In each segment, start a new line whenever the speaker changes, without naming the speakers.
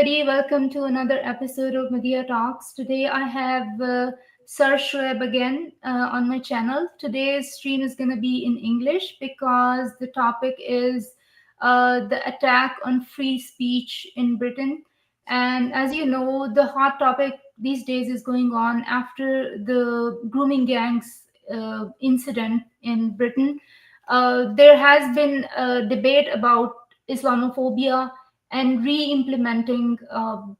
everybody. Welcome to another episode of Media Talks. Today I have Sir Shoaib again on my channel. Today's stream is going to be in English because the topic is the attack on free speech in Britain. And as you know, the hot topic these days is going on after the grooming gangs incident in Britain. There has been a debate about Islamophobia and re-implementing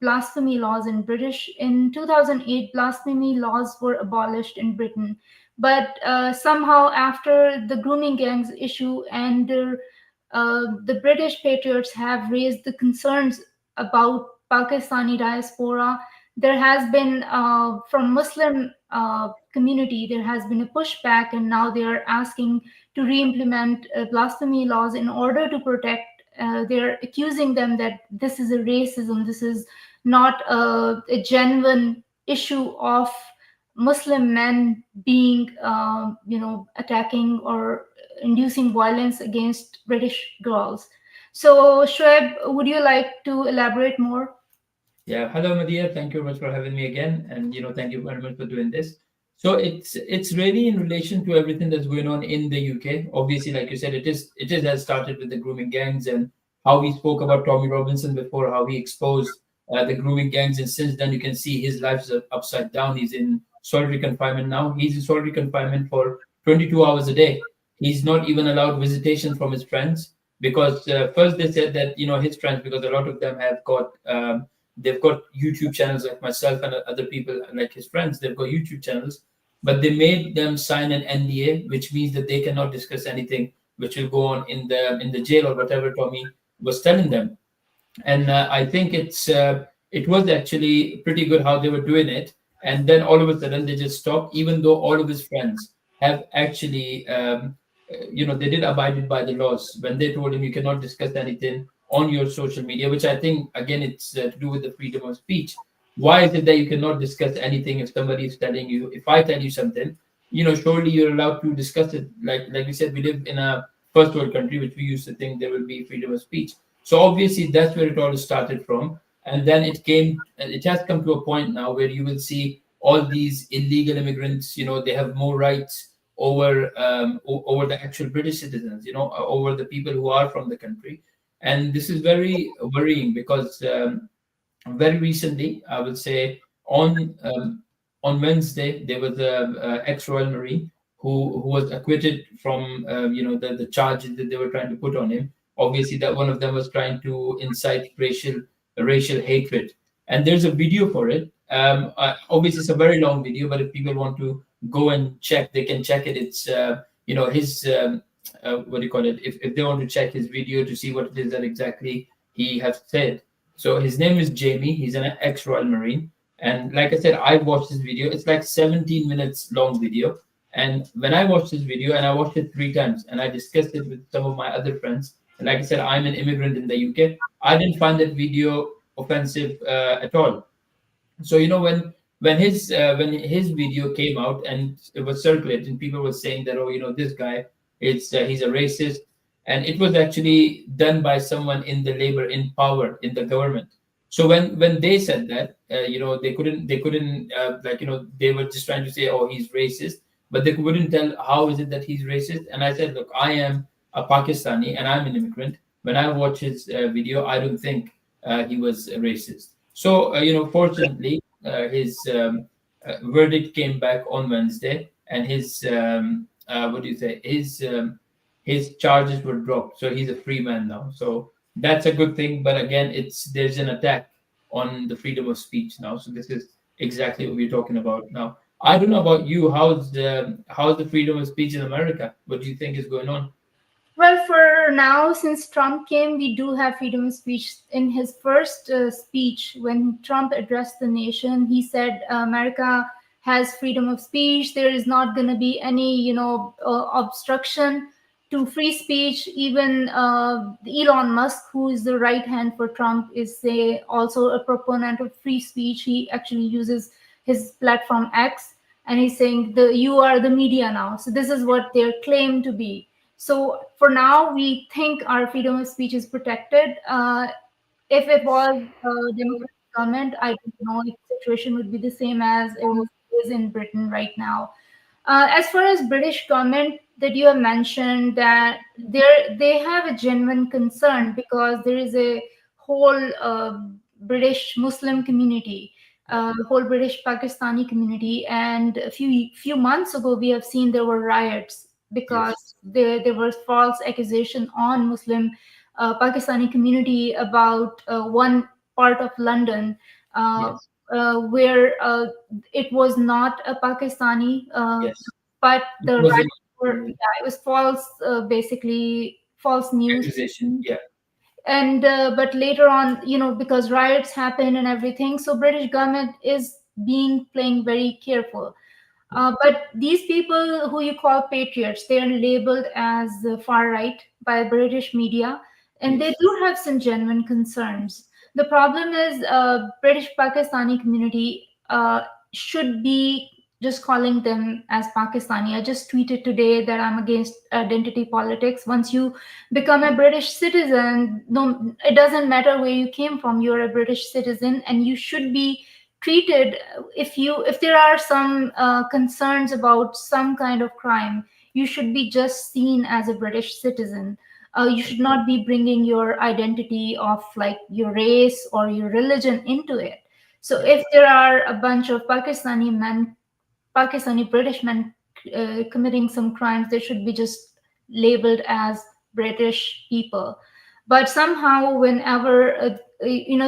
blasphemy laws in British. In 2008, blasphemy laws were abolished in Britain, but somehow after the grooming gangs issue and the British patriots have raised the concerns about Pakistani diaspora. There has been from Muslim community there has been a pushback, and now they are asking to re-implement blasphemy laws in order to protect. They're accusing them that this is a racism. This is not a genuine issue of Muslim men being, attacking or inducing violence against British girls. So, Shoaib, would you like to elaborate more?
Yeah, hello Madia. Thank you very much for having me again, and thank you very much for doing this. So it's really in relation to everything that's going on in the UK. Obviously, like you said, it is has started with the grooming gangs and how we spoke about Tommy Robinson before, how he exposed the grooming gangs, and since then you can see his life is upside down. He's in solitary confinement now. He's in solitary confinement for 22 hours a day. He's not even allowed visitation from his friends because first they said that his friends, because a lot of them have got. They've got YouTube channels like myself and other people like his friends. They've got YouTube channels, but they made them sign an NDA, which means that they cannot discuss anything which will go on in the jail or whatever Tommy was telling them. And I think it was actually pretty good how they were doing it. And then all of a sudden they just stopped, even though all of his friends have actually, they did abided by the laws when they told him you cannot discuss anything on your social media, which I think again it's to do with the freedom of speech. Why is it that you cannot discuss anything if somebody is telling you? If I tell you something, surely you're allowed to discuss it. Like we said, we live in a first world country, which we used to think there will be freedom of speech. So obviously that's where it all started from, and then it has come to a point now where you will see all these illegal immigrants. They have more rights over the actual British citizens. Over the people who are from the country, and this is very worrying because very recently, I would say on Wednesday, there was a ex-Royal Marine who was acquitted from the charges that they were trying to put on him. Obviously, that one of them was trying to incite racial hatred, and there's a video for it. Obviously, it's a very long video, but if people want to go and check, they can check it. It's his what do you call it? If they want to check his video to see what it is that exactly he has said. So his name is Jamie. He's an ex-Royal Marine. And like I said, I watched this video. It's like 17 minutes long video. And when I watched this video, and I watched it 3 times, and I discussed it with some of my other friends. And like I said, I'm an immigrant in the UK. I didn't find that video offensive at all. So when his video came out and it was circulating, people were saying that, oh, this guy, he's a racist, and it was actually done by someone in the labor in power in the government. So when they said that, they couldn't they were just trying to say, oh, he's racist, but they couldn't tell how is it that he's racist. And I said, look, I am a Pakistani and I'm an immigrant. When I watch his video, I don't think he was a racist. So fortunately, his verdict came back on Wednesday, and his what do you say? His charges were dropped, so he's a free man now. So that's a good thing. But again, there's an attack on the freedom of speech now. So this is exactly what we're talking about now. I don't know about you. How's the freedom of speech in America? What do you think is going on?
Well, for now, since Trump came, we do have freedom of speech. In his first speech, when Trump addressed the nation, he said America has freedom of speech. There is not going to be any, obstruction to free speech. Even Elon Musk, who is the right hand for Trump, is also a proponent of free speech. He actually uses his platform X, and he's saying you are the media now. So this is what their claim to be. So for now, we think our freedom of speech is protected. If it was a democratic government, I don't know if the situation would be the same as it is in Britain right now. As far as British government that you have mentioned, that they have a genuine concern because there is a whole British Muslim community,
Yeah.
whole British Pakistani community, and a few months ago we have seen there were riots because
Yes.
there was false accusation on Muslim Pakistani community about one part of London. Uh,
Yes.
where it was not a Pakistani,
Yes.
but
It
the
was an
rights were, yeah, it was false, basically false news.
accusation. Yeah.
And but later on, because riots happen and everything, so British government is being playing very careful.
Yeah.
But these people who you call patriots, they are labeled as far right by British media, and they
Yes.
do have some genuine concerns. The problem is, British Pakistani community should be just calling them as Pakistani. I just tweeted today that I'm against identity politics. Once you become a British citizen, no, it doesn't matter where you came from. You're a British citizen, and you should be treated, if there are some concerns about some kind of crime, you should be just seen as a British citizen. You should not be bringing your identity of like your race or your religion into it. So
Yeah.
if there are a bunch of Pakistani British men committing some crimes, they should be just labeled as British people. But somehow, whenever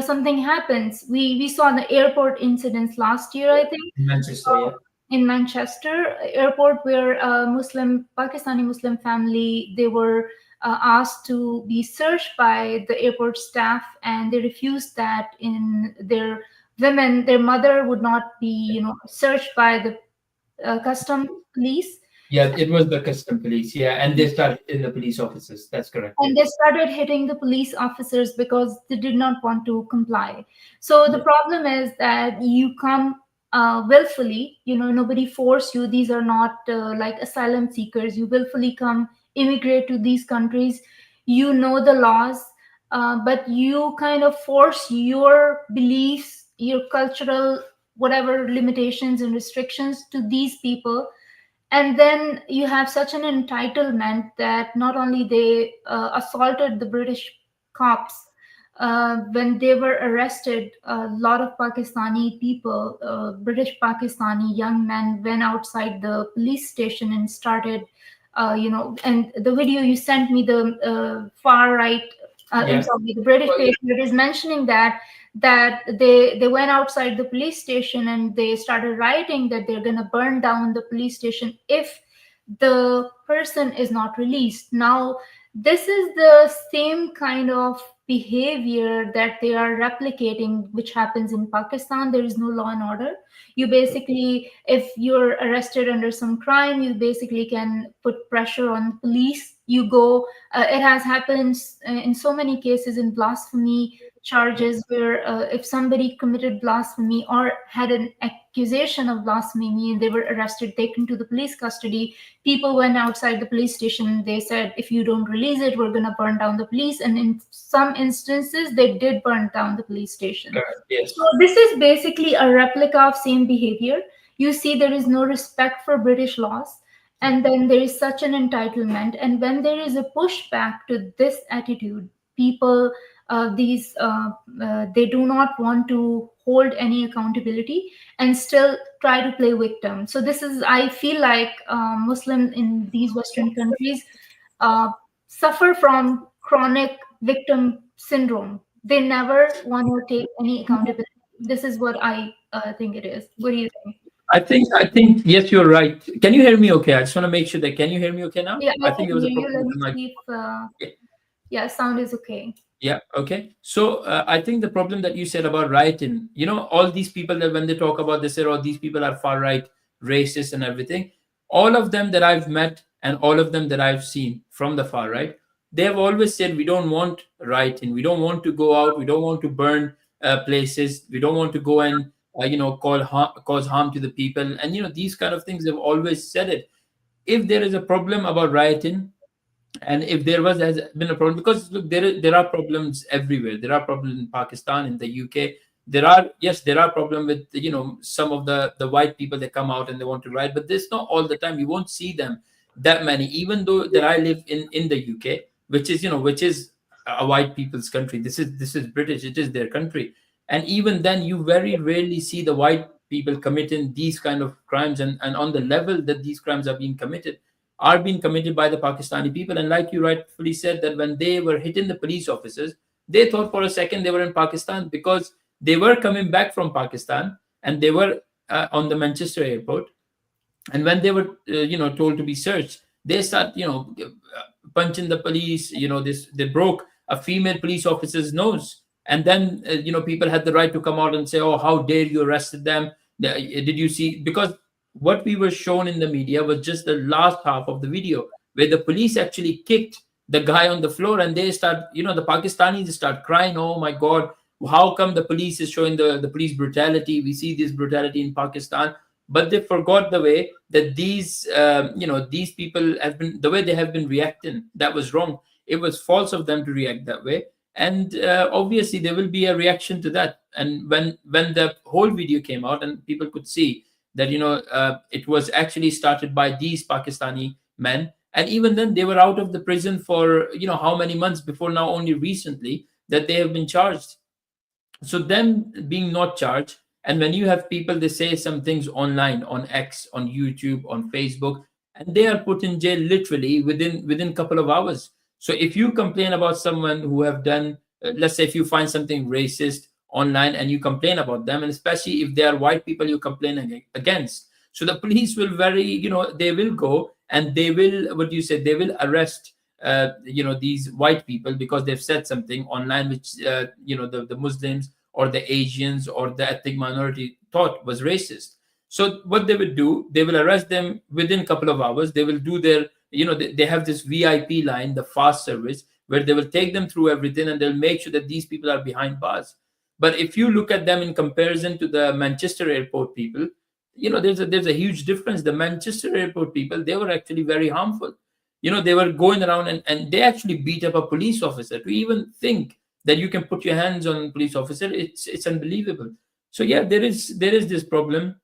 something happens, we saw the airport incidents last year, I think,
In Manchester. Yeah.
in Manchester airport, where a Muslim Pakistani Muslim family, they were asked to be searched by the airport staff, and they refused that. In their mother would not be searched by the custom police,
Yeah. It was the custom police. Yeah, and they started in the police officers. That's correct. Yeah.
and they started hitting the police officers because they did not want to comply. So the
Yeah.
problem is that you come willfully, nobody force you. These are not like asylum seekers. You willfully come, immigrate to these countries. You know the laws, but you kind of force your beliefs, your cultural whatever limitations and restrictions to these people. And then you have such an entitlement that not only they assaulted the British cops when they were arrested. A lot of Pakistani people, British Pakistani young men, went outside the police station and started, and the video you sent me, the far right, I'm
Yeah.
sorry, the British
Well, yeah.
patriot is mentioning that they went outside the police station and they started rioting that they're going to burn down the police station if the person is not released. Now this is the same kind of behavior that they are replicating, which happens in Pakistan. There is no law and order. You basically, if you're arrested under some crime, you basically can put pressure on police. You go, it has happened in so many cases in blasphemy charges, where if somebody committed blasphemy or had an accusation of blasphemy and they were arrested, taken to the police custody, people went outside the police station. They said, if you don't release it, we're going to burn down the police. And in some instances, they did burn down the police station.
Correct.
So
Yes.
this is basically a replica of same behavior. You see, there is no respect for British laws, and then there is such an entitlement. And when there is a pushback to this attitude, people, they do not want to hold any accountability and still try to play victim. So this is, I feel like, Muslims in these Western countries uh, suffer from chronic victim syndrome. They never want to take any accountability. This is what I think it is. What do you think?
I think yes, you're right. Can you hear me okay? I just want to make sure that can you hear me okay now?
Yeah, I
I think
can
there was
hear
a
you.
problem
Let
with
me
the mic.
see if, yeah, sound is okay.
Yeah, okay. So I think the problem that you said about rioting, all these people that when they talk about this, say, oh, these people are far right, racist, and everything. All of them that I've met and all of them that I've seen from the far right, they have always said, we don't want rioting. We don't want to go out. We don't want to burn places. We don't want to go and, cause harm to the people. And, these kind of things, they've always said it. If there is a problem about rioting, And if there was has been a problem, because look, there are problems everywhere. There are problems in Pakistan, in the UK. There are, yes, there are problems with, some of the white people that come out and they want to ride, but this not all the time. You won't see them that many, even though that I live in the UK, which is, which is a white people's country. This is British, it is their country. And even then you very rarely see the white people committing these kind of crimes, and on the level that these crimes are being committed by the Pakistani people. And like you rightfully said, that when they were hitting the police officers, they thought for a second they were in Pakistan, because they were coming back from Pakistan, and they were on the Manchester airport. And when they were told to be searched, they start punching the police. This They broke a female police officer's nose. And then people had the right to come out and say, oh, how dare you arrested them. Did you see? Because what we were shown in the media was just the last half of the video, where the police actually kicked the guy on the floor, and they start, the Pakistanis start crying, oh my god, how come the police is showing the police brutality? We see this brutality in Pakistan. But they forgot the way that these people have been, the way they have been reacting. That was wrong. It was false of them to react that way. And obviously there will be a reaction to that. And when the whole video came out and people could see that it was actually started by these Pakistani men, and even then they were out of the prison for how many months before now, only recently that they have been charged. So them being not charged, and when you have people, they say some things online, on X, on YouTube, on Facebook, and they are put in jail literally within couple of hours. So if you complain about someone who have done, let's say if you find something racist online and you complain about them, and especially if they are white people you complain against, so the police will they will go and they will, what do you say, they will arrest these white people because they've said something online which the Muslims or the Asians or the ethnic minority thought was racist. So what they will do, they will arrest them within a couple of hours. They will do their, they have this VIP line, the fast service, where they will take them through everything and they'll make sure that these people are behind bars. But if you look at them in comparison to the Manchester airport people, there's a huge difference. The Manchester airport people, they were actually very harmful. They were going around and they actually beat up a police officer. To even think that you can put your hands on a police officer, it's unbelievable. So yeah, there is this problem.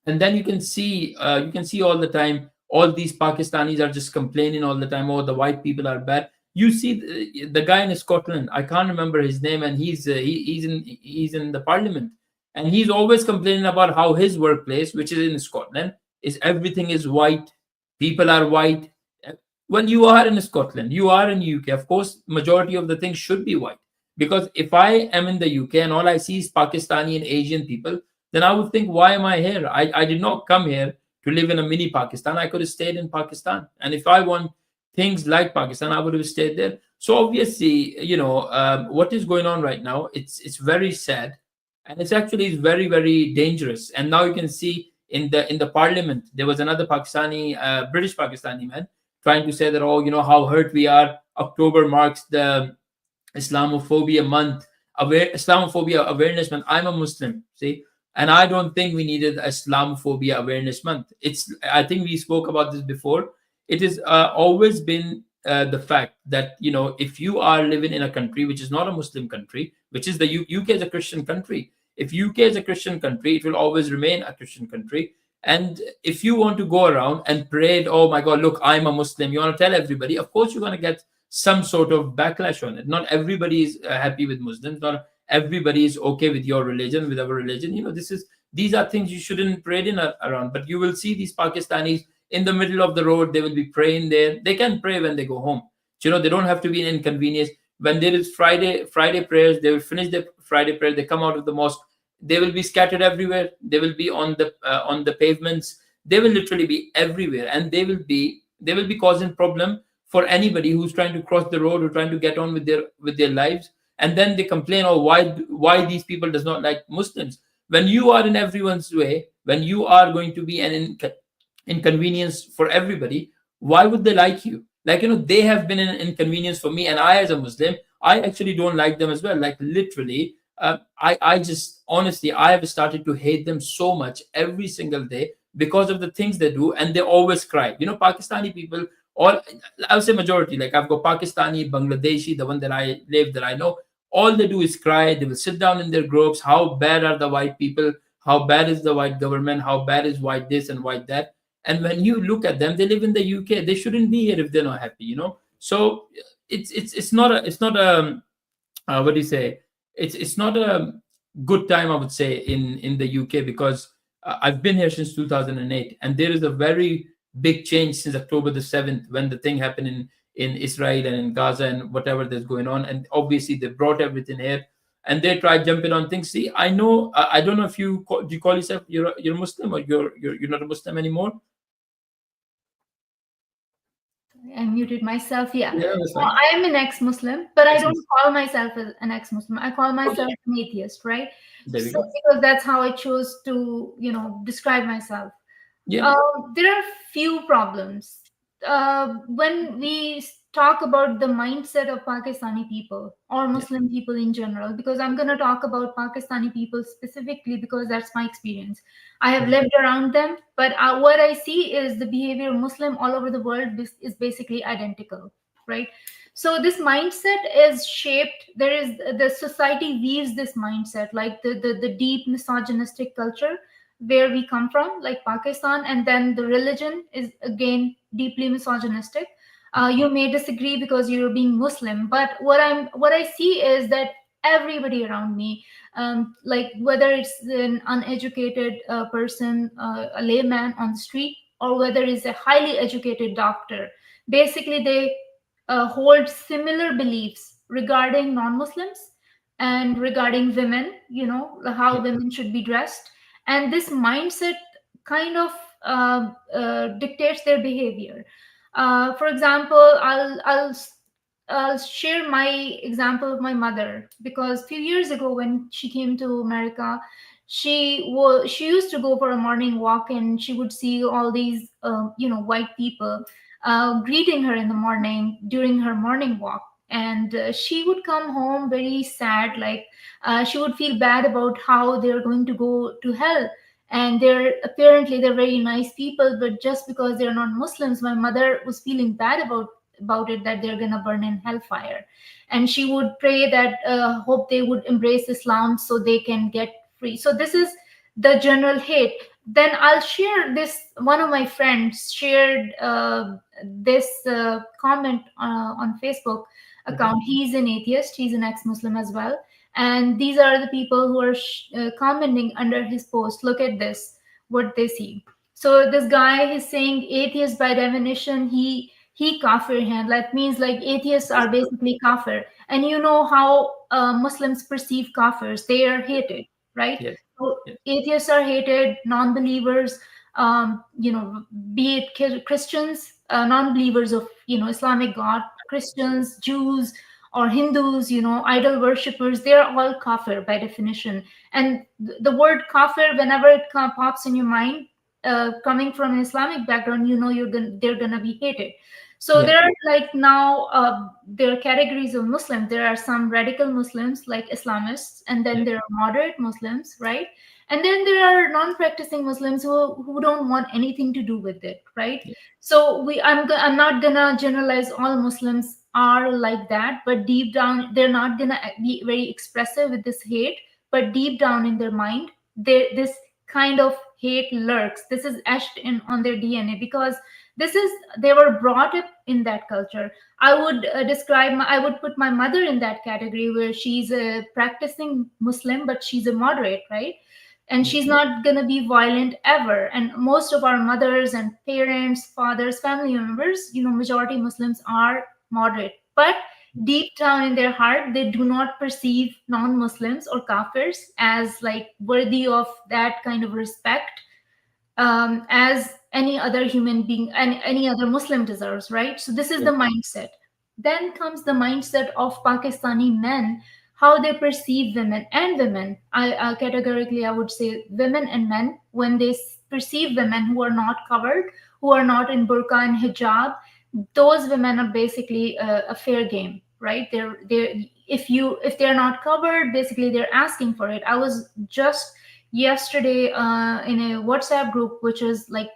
And then you can see all the time, all these Pakistanis are just complaining all the time, oh, the white people are bad. You see the guy in Scotland, I can't remember his name, and he's in the parliament, and he's always complaining about how his workplace, which is in Scotland, is everything is white, people are white. Well, you are in Scotland, you are in UK, of course majority of the things should be white. Because if I am in the UK and all I see is Pakistani and Asian people, then I would think, why am I here? I did not come here to live in a mini Pakistan. I could have stayed in Pakistan. And if I want things like Pakistan, I would have stayed there. So obviously, what is going on right now, it's very sad. And it's actually very, very dangerous. And now you can see in the parliament, there was another British Pakistani man trying to say that, oh, how hurt we are. October marks the Islamophobia month, Islamophobia awareness month. I'm a Muslim, see, and I don't think we needed Islamophobia awareness month. I think we spoke about this before. It has always been the fact that if you are living in a country which is not a Muslim country, which is the UK is a Christian country. If UK is a Christian country, it will always remain a Christian country. And if you want to go around and parade, oh my God, look, I'm a Muslim, you want to tell everybody, of course you're going to get some sort of backlash on it. Not everybody is happy with Muslims. Not everybody is okay with your religion, with our religion. These are things you shouldn't parade around. But you will see these Pakistanis in the middle of the road. They will be praying there. They can pray when they go home. They don't have to be an inconvenience. When there is Friday prayers, they will finish their Friday prayer. They come out of the mosque. They will be scattered everywhere. They will be on the pavements. They will literally be everywhere, and they will be causing problem for anybody who's trying to cross the road or trying to get on with their lives. And then they complain, oh, why these people does not like Muslims. When you are in everyone's way, when you are going to be an inconvenience for everybody, why would they like you? Like, they have been an inconvenience for me, and I, as a Muslim, I actually don't like them as well. Like, literally, I just, honestly, I have started to hate them so much every single day because of the things they do, and they always cry. Pakistani people all, I would say majority, like I've got Pakistani, Bangladeshi, the one that I live, that I know, all they do is cry. They will sit down in their groups. How bad are the white people? How bad is the white government? How bad is white this and white that? And when you look at them, they live in the UK. They shouldn't be here if they're not happy, you know. So it's not a, it's not a, what do you say? It's not a good time, I would say, in the UK, because I've been here since 2008, and there is a very big change since October the 7th, when the thing happened in Israel and in Gaza and whatever that's going on, and obviously they brought everything here. And they tried jumping on things. See, I know, I don't know if do you call yourself, you're Muslim, or you're not a Muslim anymore?
I muted myself. Yeah.
Yeah, that's fine.
I am an ex-Muslim, but I don't
Excellent.
call myself an ex-Muslim. I call
Okay,
myself an atheist, right?
there we
So
go.
because that's how I chose to, describe myself.
Yeah,
There are few problems when we talk about the mindset of Pakistani people or
yeah,
Muslim people in general, because I'm going to talk about Pakistani people specifically because that's my experience. I have
mhm,
lived around them, but what I see is the behavior of Muslim all over the world is basically identical, right? So this mindset is shaped. There is the society weaves this mindset, like the deep misogynistic culture where we come from, like Pakistan, and then the religion is again deeply misogynistic. You may disagree because you're being Muslim, but what I see is that everybody around me, like whether it's an uneducated person, a layman on the street, or whether it's a highly educated doctor, basically they hold similar beliefs regarding non-Muslims and regarding women. How
yeah,
women should be dressed, and this mindset kind of dictates their behavior. For example, I'll share my example of my mother, because a few years ago when she came to America, she used to go for a morning walk, and she would see all these white people greeting her in the morning during her morning walk, and she would come home very sad, like she would feel bad about how they're going to go to hell, and they're very nice people, but just because they're not Muslims, my mother was feeling bad about it, that they're gonna burn in hellfire. And she would pray that hope they would embrace Islam so they can get free. So this is the general hate. Then I'll share this. One of my friends shared this comment on Facebook
okay,
account. He's an atheist, he's an ex-Muslim as well, and these are the people who are commenting under his post. Look at this, what they see. So this guy is saying atheist by definition, he kafir hand. That means like atheists are basically kafir. And you know how Muslims perceive kafirs. They are hated, right?
yes,
So
yes,
atheists are hated, non-believers, be it Christians, non-believers of Islamic God, Christians, Jews, or Hindus, idol worshippers, they're all kafir by definition. And the word kafir, whenever it pops in your mind, coming from an Islamic background, they're gonna be hated. So
yeah,
there are, like, now there are categories of Muslims. There are some radical Muslims like Islamists, and then
yeah,
there are moderate Muslims, right? And then there are non-practicing Muslims who don't want anything to do with it, right?
yeah,
So I'm not gonna generalize all Muslims are like that, but deep down they're not gonna be very expressive with this hate, but deep down in their mind, this kind of hate lurks. This is etched in on their DNA, because this is they were brought up in that culture. I would I would put my mother in that category, where she's a practicing Muslim, but she's a moderate, right? And
yeah,
she's not going to be violent ever. And most of our mothers and parents, fathers, family members, majority Muslims are moderate, but deep down in their heart they do not perceive non-Muslims or kafirs as like worthy of that kind of respect, as any other human being and any other Muslim deserves, right? So this is
yeah,
the mindset. Then comes the mindset of Pakistani men, how they perceive women and women. Categorically, I would say women and men, when they perceive women who are not covered, who are not in burqa and hijab, those women are basically a fair game, right? They're if they're not covered, basically they're asking for it. I was just yesterday in a WhatsApp group, which is like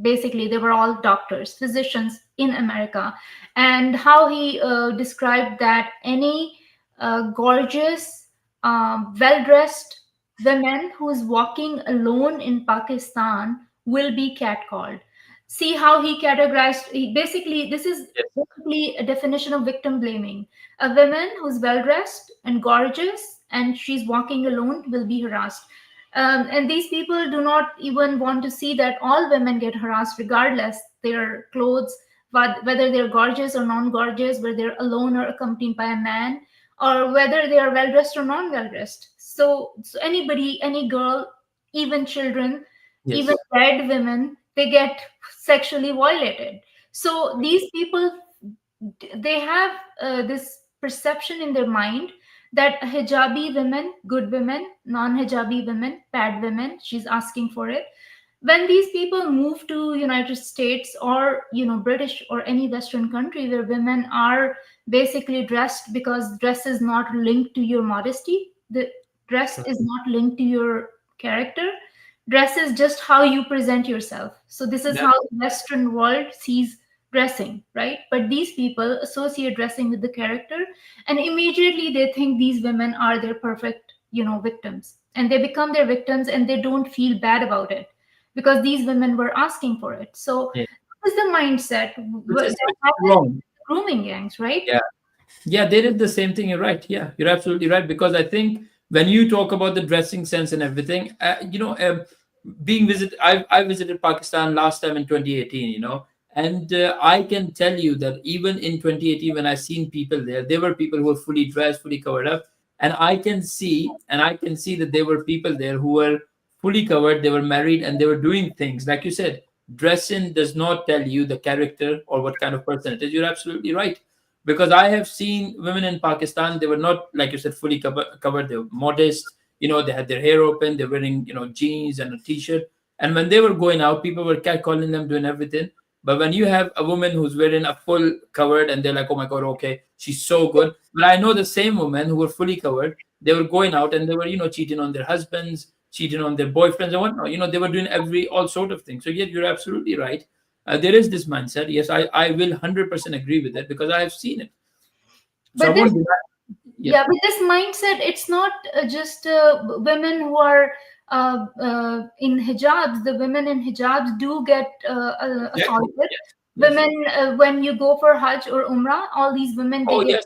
Basically, they were all doctors, physicians in America. And how he described that any gorgeous, well dressed women who's walking alone in Pakistan will be catcalled. See how he categorized. Basically, this is
Yes.
basically a definition of victim blaming. A woman who's well dressed and gorgeous and she's walking alone will be harassed. And these people do not even want to see that all women get harassed regardless their clothes, whether they're gorgeous or non-gorgeous, whether they're alone or accompanied by a man, or whether they are well dressed or non-well dressed. So anybody, any girl, even children, even
Yes.
dead women, they get sexually violated. So these people, they have this perception in their mind that hijabi women, good women, non-hijabi women, bad women, she's asking for it. When these people move to United States or British or any Western country where women are basically dressed, because dress is not linked to your modesty, the dress
True.
is not linked to your character, dress is just how you present yourself. So this is
Yeah.
how the Western world sees dressing, right? But these people associate dressing with the character, and immediately they think these women are their perfect victims, and they become their victims, and they don't feel bad about it because these women were asking for it. So
Yeah.
this is the mindset that
Which is
happens
wrong.
in grooming gangs, right?
Yeah. Yeah, they did the same thing. You're right. Yeah, you're absolutely right. Because I think when you talk about the dressing sense and everything, being I visited Pakistan last time in 2018. And I can tell you that even in 2018, when I seen people there were people who were fully dressed, fully covered up, and I can see that there were people there who were fully covered. They were married and they were doing things like you said. Dressing does not tell you the character or what kind of person it is. You're absolutely right, because I have seen women in Pakistan. They were not, like you said, fully covered. They were modest. They had their hair open. They're wearing, jeans and a t-shirt. And when they were going out, people were catcalling them, doing everything. But when you have a woman who's wearing a full covered, and they're like, "Oh my God, okay, she's so good." But I know the same women who were fully covered. They were going out and they were, cheating on their husbands, cheating on their boyfriends and whatnot. They were doing all sort of things. So yeah, you're absolutely right. There is this mindset. Yes, I will 100% agree with it because I have seen it. So I
But this,
won't deny. Yeah.
yeah, with this mindset, it's not just women who are in hijabs. The women in hijabs do get
Exactly.
assaulted.
Yes. Yes.
Women, when you go for Hajj or Umrah, all these women, they
Oh
get
yes.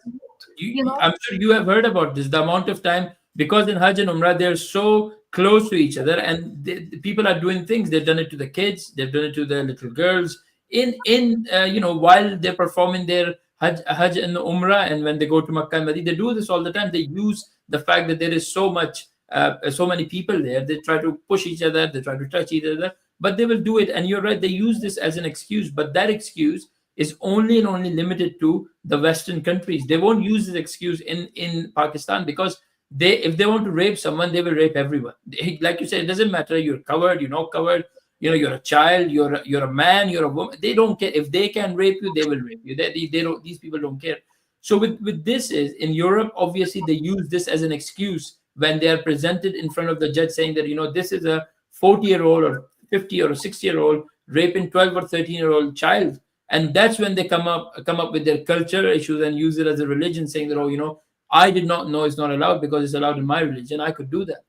raped,
I'm sure you have heard about this. The amount of time, because in Hajj and Umrah they're so close to each other, and the people are doing things. They've done it to the kids. They've done it to the little girls. While they're performing their Hajj and Umrah, and when they go to Makkah and Medina, they do this all the time. They use the fact that there is so many people there. They try to push each other. They try to touch each other, but they will do it. And you're right. They use this as an excuse, but that excuse is only and only limited to the Western countries. They won't use this excuse in Pakistan, because if they want to rape someone, they will rape everyone. Like you said, it doesn't matter. You're covered. You're not covered. You're a child. You're a man. You're a woman. They don't care. If they can rape you, they will rape you. They don't. These people don't care. So with this is in Europe, obviously they use this as an excuse when they are presented in front of the judge, saying that this is a 40-year-old or 50 or a 60-year-old raping 12 or 13-year-old child. And that's when they come up with their culture issues and use it as a religion, saying that, I did not know it's not allowed because it's allowed in my religion. I could do that.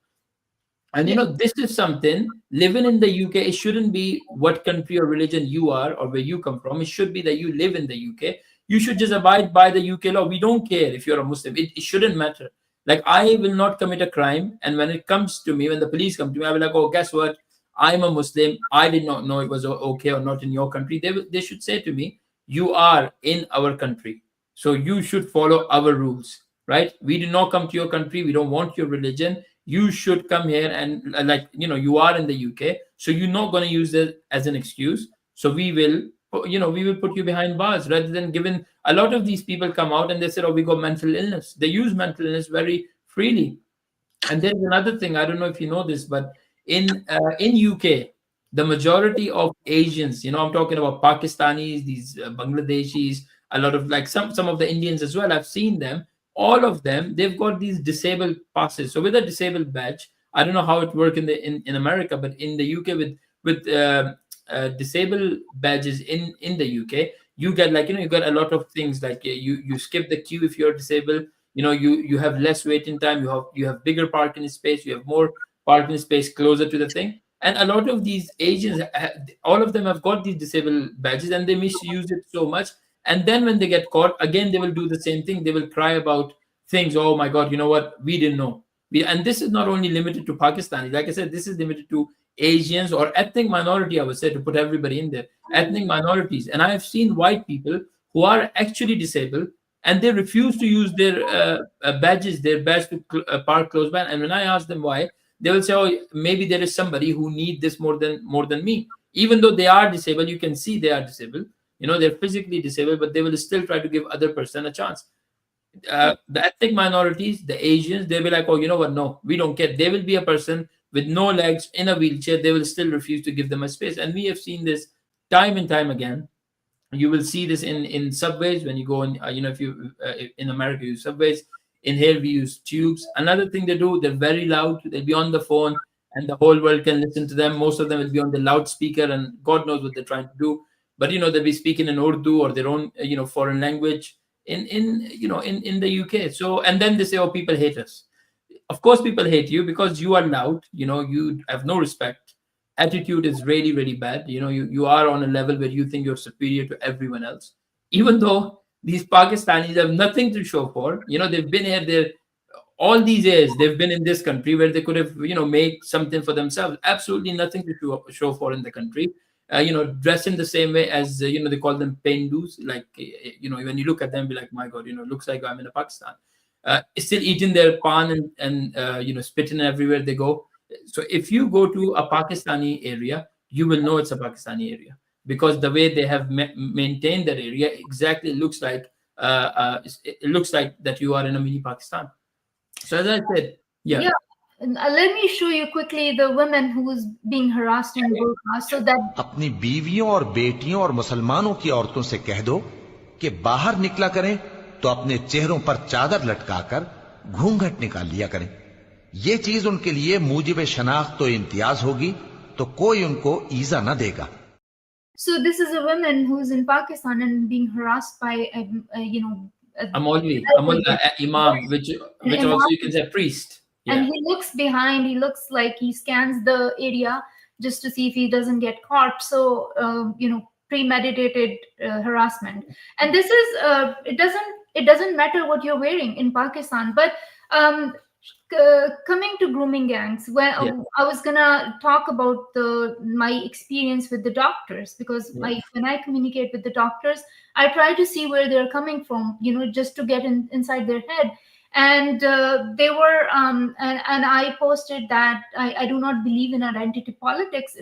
And
yeah.
this is something living in the UK. It shouldn't be what country or religion you are or where you come from. It should be that you live in the UK. You should just abide by the UK law. We don't care if you're a Muslim. It shouldn't matter. Like, I will not commit a crime, and when it comes to me, when the police come to me, I will like, oh, guess what? I'm a Muslim. I did not know it was okay or not in your country. They should say to me, you are in our country, so you should follow our rules, right? We did not come to your country. We don't want your religion. You should come here, and like, you are in the UK, so you're not going to use it as an excuse. So we will put you behind bars, rather than giving. A lot of these people come out and they said, oh, we got mental illness. They use mental illness very freely. And there's another thing, I don't know if you know this, but in UK, the majority of Asians, I'm talking about Pakistanis, these Bangladeshis, a lot of, like, some of the Indians as well. I've seen them. All of them, they've got these disabled passes. So with a disabled badge, I don't know how it works in America, but in the UK, with disabled badges in the UK, you get like, you got a lot of things like you skip the queue if you're disabled. You have less waiting time. You have bigger parking space. You have more parking space closer to the thing. And a lot of these agents, all of them have got these disabled badges, and they misuse it so much. And then when they get caught again, they will do the same thing. They will cry about things. Oh my God, you know what? We didn't know. And this is not only limited to Pakistani. Like I said, this is limited to Asians or ethnic minority. I would say, to put everybody in there, ethnic minorities. And I have seen white people who are actually disabled, and they refuse to use their badges, their badge to park close by. And when I ask them why, they will say, "Oh, maybe there is somebody who need this more than me." Even though they are disabled, you can see they are disabled. They're physically disabled, but they will still try to give other person a chance. The ethnic minorities, the Asians, they'll be like, "Oh, you know what? No, we don't care." There will be a person with no legs in a wheelchair. They will still refuse to give them a space, and we have seen this time and time again. You will see this in subways when you go in. If you in America you use subways. In here we use tubes. Another thing they do, they're very loud. They'll be on the phone, and the whole world can listen to them. Most of them will be on the loudspeaker, and God knows what they're trying to do. But they'll be speaking in Urdu or their own foreign language in the UK. So, and then they say, "Oh, people hate us." Of course people hate you because you are loud. You have no respect. Attitude is really, really bad. You are on a level where you think you're superior to everyone else, even though these Pakistanis have nothing to show for. They've been here there all these years. They've been in this country where they could have made something for themselves. Absolutely nothing to show for in the country. Dress in the same way as they call them pendus. Like when you look at them, be like, "My God, looks like I'm in a Pakistan." Still eating their pan and spitting everywhere they go. So if you go to a Pakistani area, you will know it's a Pakistani area, because the way they have maintained that area exactly looks like it looks like that you are in a mini Pakistan. So as I said, yeah.
Yeah. Let me show you quickly the woman who was being harassed in burqa, so that
अपनी बीवियों और बेटियों और मुसलमानों की औरतों से कह दो कि बाहर निकला करें तो अपने चेहरों पर चादर लटकाकर घूंघट निकाल लिया करें। ये चीज उनके लिए मूजिब शनाख्त तो इम्तियाज होगी, तो कोई उनको ईजा न देगा।
So this is a woman who's in Pakistan and being harassed by
A Maulvi, a mullah, a imam, which
an
also
imam.
you can say priest.
And
Yeah.
he looks behind, he looks like he scans the area just to see if he doesn't get caught. So premeditated harassment. And this is it doesn't matter what you're wearing in Pakistan. But um coming to grooming gangs, when
Yeah.
I was gonna talk about my experience with the doctors, because
Yeah.
when I communicate with the doctors, I try to see where they're coming from, just to get inside their head. And they were and I posted that I do not believe in identity politics.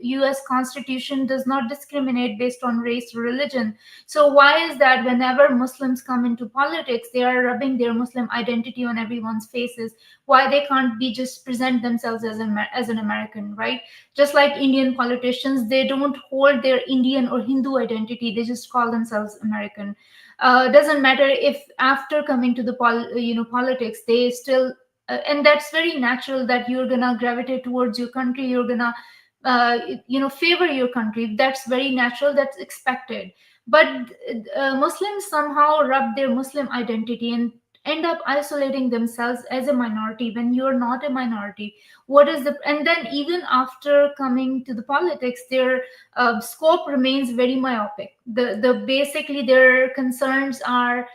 US Constitution does not discriminate based on race or religion. So why is that whenever Muslims come into politics, they are rubbing their Muslim identity on everyone's faces? Why they can't be just present themselves as an American, right? Just like Indian politicians, they don't hold their Indian or Hindu identity; they just call themselves American. Doesn't matter if after coming to the politics, they still and that's very natural that you're gonna gravitate towards your country. You're gonna favor your country. That's very natural, that's expected. But Muslims somehow rub their Muslim identity and end up isolating themselves as a minority when you're not a minority. What is the and then even after coming to the politics, their scope remains very myopic. The basically their concerns are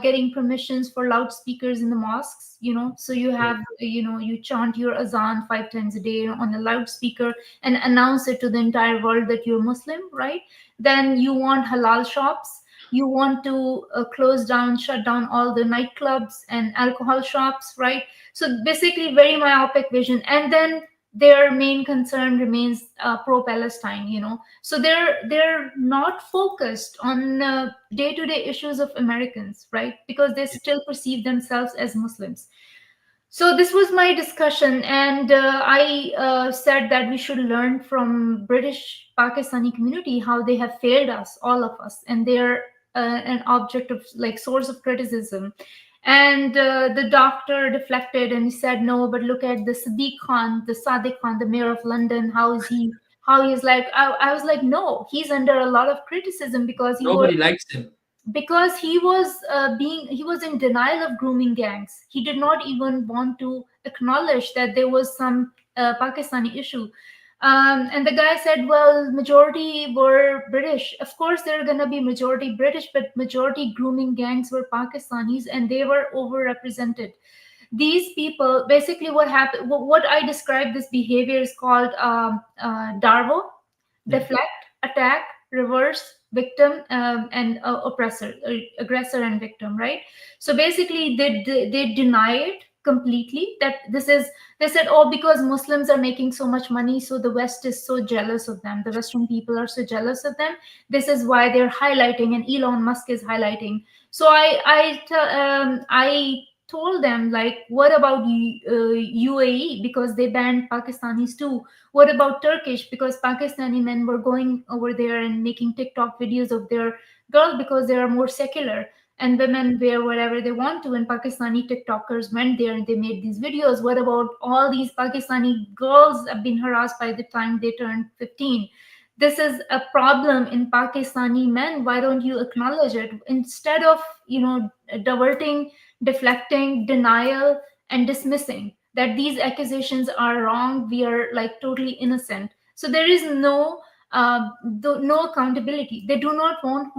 getting permissions for loudspeakers in the mosques. So you have you chant your azan 5 times a day on a loudspeaker and announce it to the entire world that you're Muslim, right? Then you want halal shops. You want to shut down all the nightclubs and alcohol shops, right? So basically very myopic vision. And then their main concern remains pro-Palestine. So they're not focused on day-to-day issues of Americans, right? Because they still perceive themselves as Muslims. So this was my discussion, and I said that we should learn from British Pakistani community how they have failed us, all of us, and they're an object of like source of criticism. And the doctor deflected and he said, "No, but look at the Sadiq Khan, the mayor of London. How is he how he's like, I was like, no, he's under a lot of criticism because
Nobody likes him.
he was in denial of grooming gangs. He did not even want to acknowledge that there was some Pakistani issue. And the guy said, well, majority were British. Of course, there are going to be majority British, but majority grooming gangs were Pakistanis, and they were overrepresented. These people, basically what happened, what I describe this behavior is called DARVO:
Yeah.
deflect, attack, reverse, victim, and oppressor, aggressor and victim, right? So basically they deny it completely, that this is, they said, oh, because Muslims are making so much money, so the West is so jealous of them, the Western people are so jealous of them, this is why they're highlighting, and Elon Musk is highlighting. So I told them, like, what about UAE, because they banned Pakistanis too? What about Turkish, because Pakistani men were going over there and making TikTok videos of their girl, because they are more secular, and women wear whatever they want to, and Pakistani TikTokers went there and they made these videos. What about all these Pakistani girls have been harassed by the time they turned 15? This is a problem in Pakistani men. Why don't you acknowledge it, instead of, diverting, deflecting, denial, and dismissing that these accusations are wrong, we are like totally innocent. So there is no accountability. They do not want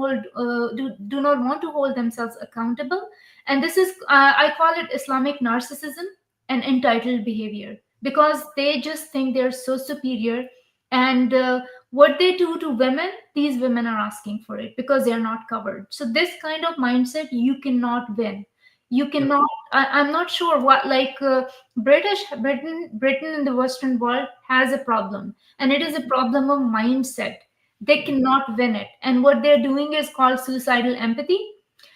to hold themselves accountable. And this is, I call it Islamic narcissism and entitled behavior, because they just think they're so superior. And what they do to women, these women are asking for it because they're not covered. So this kind of mindset, you cannot win. You
Yeah.
cannot. I'm not sure what, like, Britain in the Western world has a problem, and it is a problem of mindset. They cannot win it, and what they're doing is called suicidal empathy.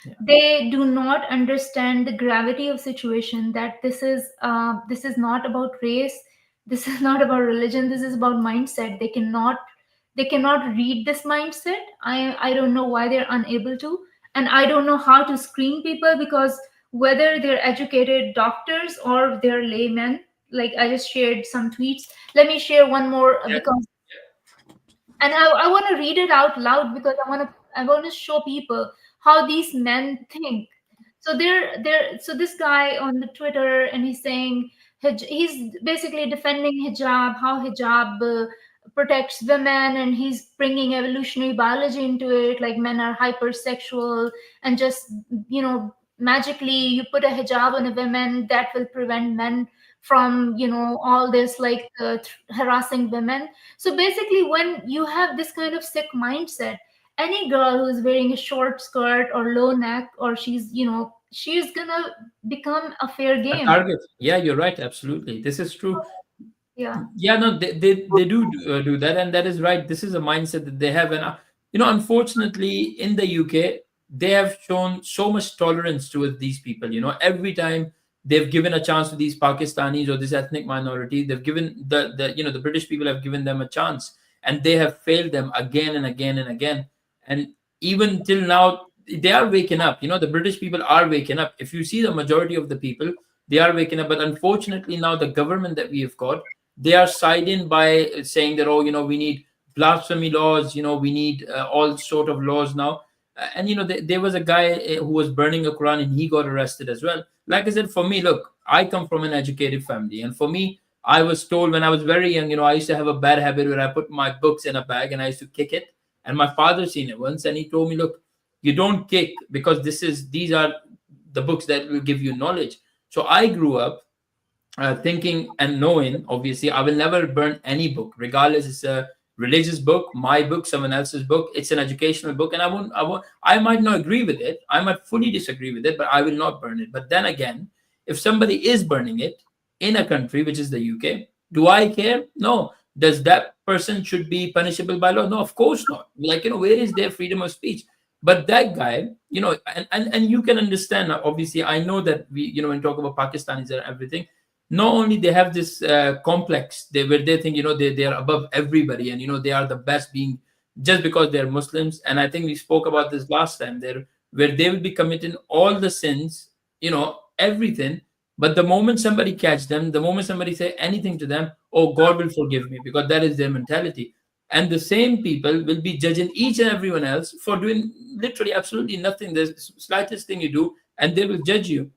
Yeah.
They do not understand the gravity of situation, that this is not about race, this is not about religion, this is about mindset. They cannot read this mindset. I don't know why they're unable to, and I don't know how to screen people, because whether they're educated doctors or they're laymen, like I just shared some tweets. Let me share one more,
Yeah.
because, and I want to read it out loud, because I want to show people how these men think. So so this guy on the Twitter, and he's saying, he's basically defending hijab, how hijab protects women, and he's bringing evolutionary biology into it, like men are hypersexual, and just, magically you put a hijab on a woman, that will prevent men from, all this, like, harassing women. So basically, when you have this kind of sick mindset, any girl who's wearing a short skirt or low neck, or she's gonna become a fair
A
game.
target. Yeah, you're right. Absolutely. This is true.
Yeah.
Yeah, no, they do that, and that is right. This is a mindset that they have, and unfortunately, in the UK, they have shown so much tolerance towards these people. Every time they've given a chance to these Pakistanis or this ethnic minority, they've given the British people have given them a chance, and they have failed them again and again and again. And even till now, they are waking up. The British people are waking up. If you see the majority of the people, they are waking up. But unfortunately, now the government that we have got, they are siding by saying that, oh, we need blasphemy laws, we need all sort of laws now. And there was a guy who was burning a Quran, and he got arrested as well. Like I said, for me, look, I come from an educated family, and for me, I was told when I was very young, I used to have a bad habit where I put my books in a bag and I used to kick it. And my father seen it once, and he told me, look, you don't kick, because these are the books that will give you knowledge. So I grew up thinking and knowing, obviously, I will never burn any book, regardless it's a religious book, my book, someone else's book. It's an educational book, and I might not agree with it. I might fully disagree with it, but I will not burn it. But then again, if somebody is burning it in a country which is the UK, do I care? No. Does that person should be punishable by law? No, of course not. Like, where is their freedom of speech? But that guy, and you can understand, obviously, I know that when we talk about Pakistanis and everything, not only they have this complex where they think they are above everybody, and they are the best, being just because they're Muslims. And I think we spoke about this last time, there where they will be committing all the sins, everything. But the moment somebody catch them, the moment somebody say anything to them, oh, God will forgive me, because that is their mentality. and the same people will be judging each and everyone else for doing literally absolutely nothing, the slightest thing you do, and they will judge you.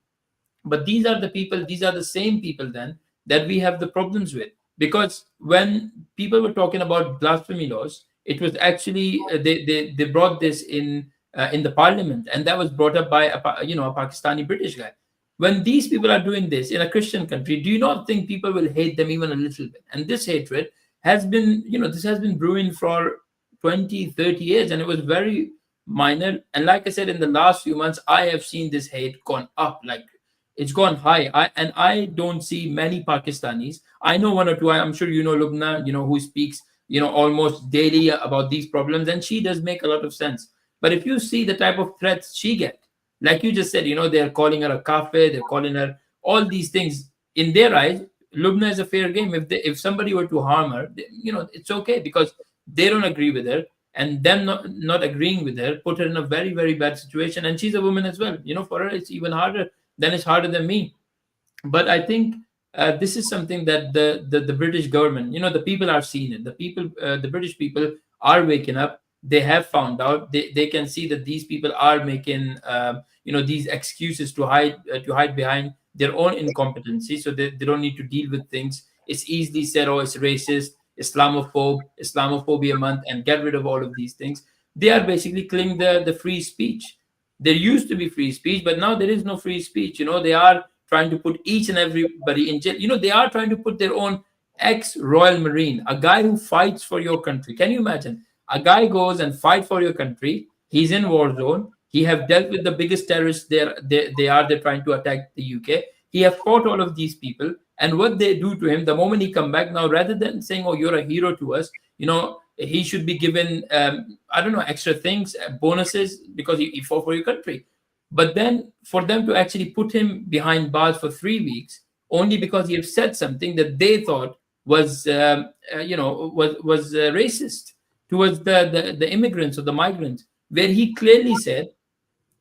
But these are the people, these are the same people then that we have the problems with. Because when people were talking about blasphemy laws, it was actually they brought this in the parliament, and that was brought up by a Pakistani British guy. When these people are doing this in a Christian country, do you not think people will hate them even a little bit? And this hatred has been, this has been brewing for 20, 30 years, and it was very minor. And like I said, in the last few months, I have seen this hate gone up, like it's gone high. I don't see many Pakistanis. I know one or two. I'm sure you know Lubna, who speaks, almost daily about these problems, and she does make a lot of sense. But if you see the type of threats she get, like you just said, they're calling her a kafir, they're calling her all these things. In their eyes, Lubna is a fair game. If somebody were to harm her, it's okay, because they don't agree with her, and them not agreeing with her put her in a very, very bad situation. And she's a woman as well. For her, it's even harder. Then it's harder than me. But I think this is something that the British government, the people are seeing it. The British people are waking up. They have found out. They can see that these people are making these excuses to hide behind their own incompetency, so they don't need to deal with things. It's easily said, oh, it's racist, Islamophobia month, and get rid of all of these things. They are basically killing the free speech. There used to be free speech, but now there is no free speech. They are trying to put each and everybody in jail. They are trying to put their own ex-Royal Marine, a guy who fights for your country. Can you imagine? A guy goes and fight for your country. He's in war zone. He have dealt with the biggest terrorists there. They're trying to attack the UK. He have fought all of these people. And what they do to him, the moment he come back now, rather than saying, oh, you're a hero to us, he should be given, I don't know, extra things, bonuses, because he fought for your country. But then for them to actually put him behind bars for 3 weeks, only because he have said something that they thought was, was racist towards the immigrants or the migrants, where he clearly said,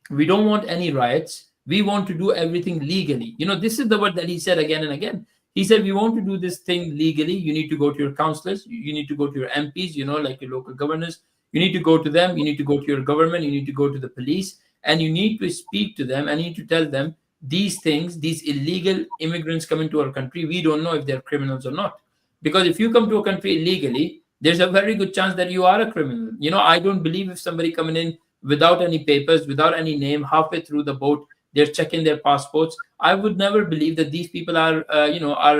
we don't want any riots. We want to do everything legally. This is the word that he said again and again. He said, we want to do this thing legally. You need to go to your councillors. You need to go to your MPs, like your local governors. You need to go to them. You need to go to your government. You need to go to the police. And you need to speak to them. And you need to tell them these things, these illegal immigrants come into our country. We don't know if they're criminals or not. Because if you come to a country illegally, there's a very good chance that you are a criminal. I don't believe if somebody coming in without any papers, without any name, halfway through the boat, they're checking their passports. I would never believe that these people are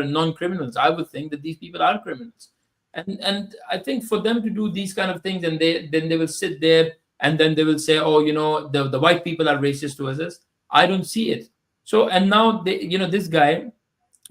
non-criminals. I would think that these people are criminals. And I think for them to do these kind of things, and then they will sit there and then they will say, oh, the white people are racist to us. I don't see it. So, and now this guy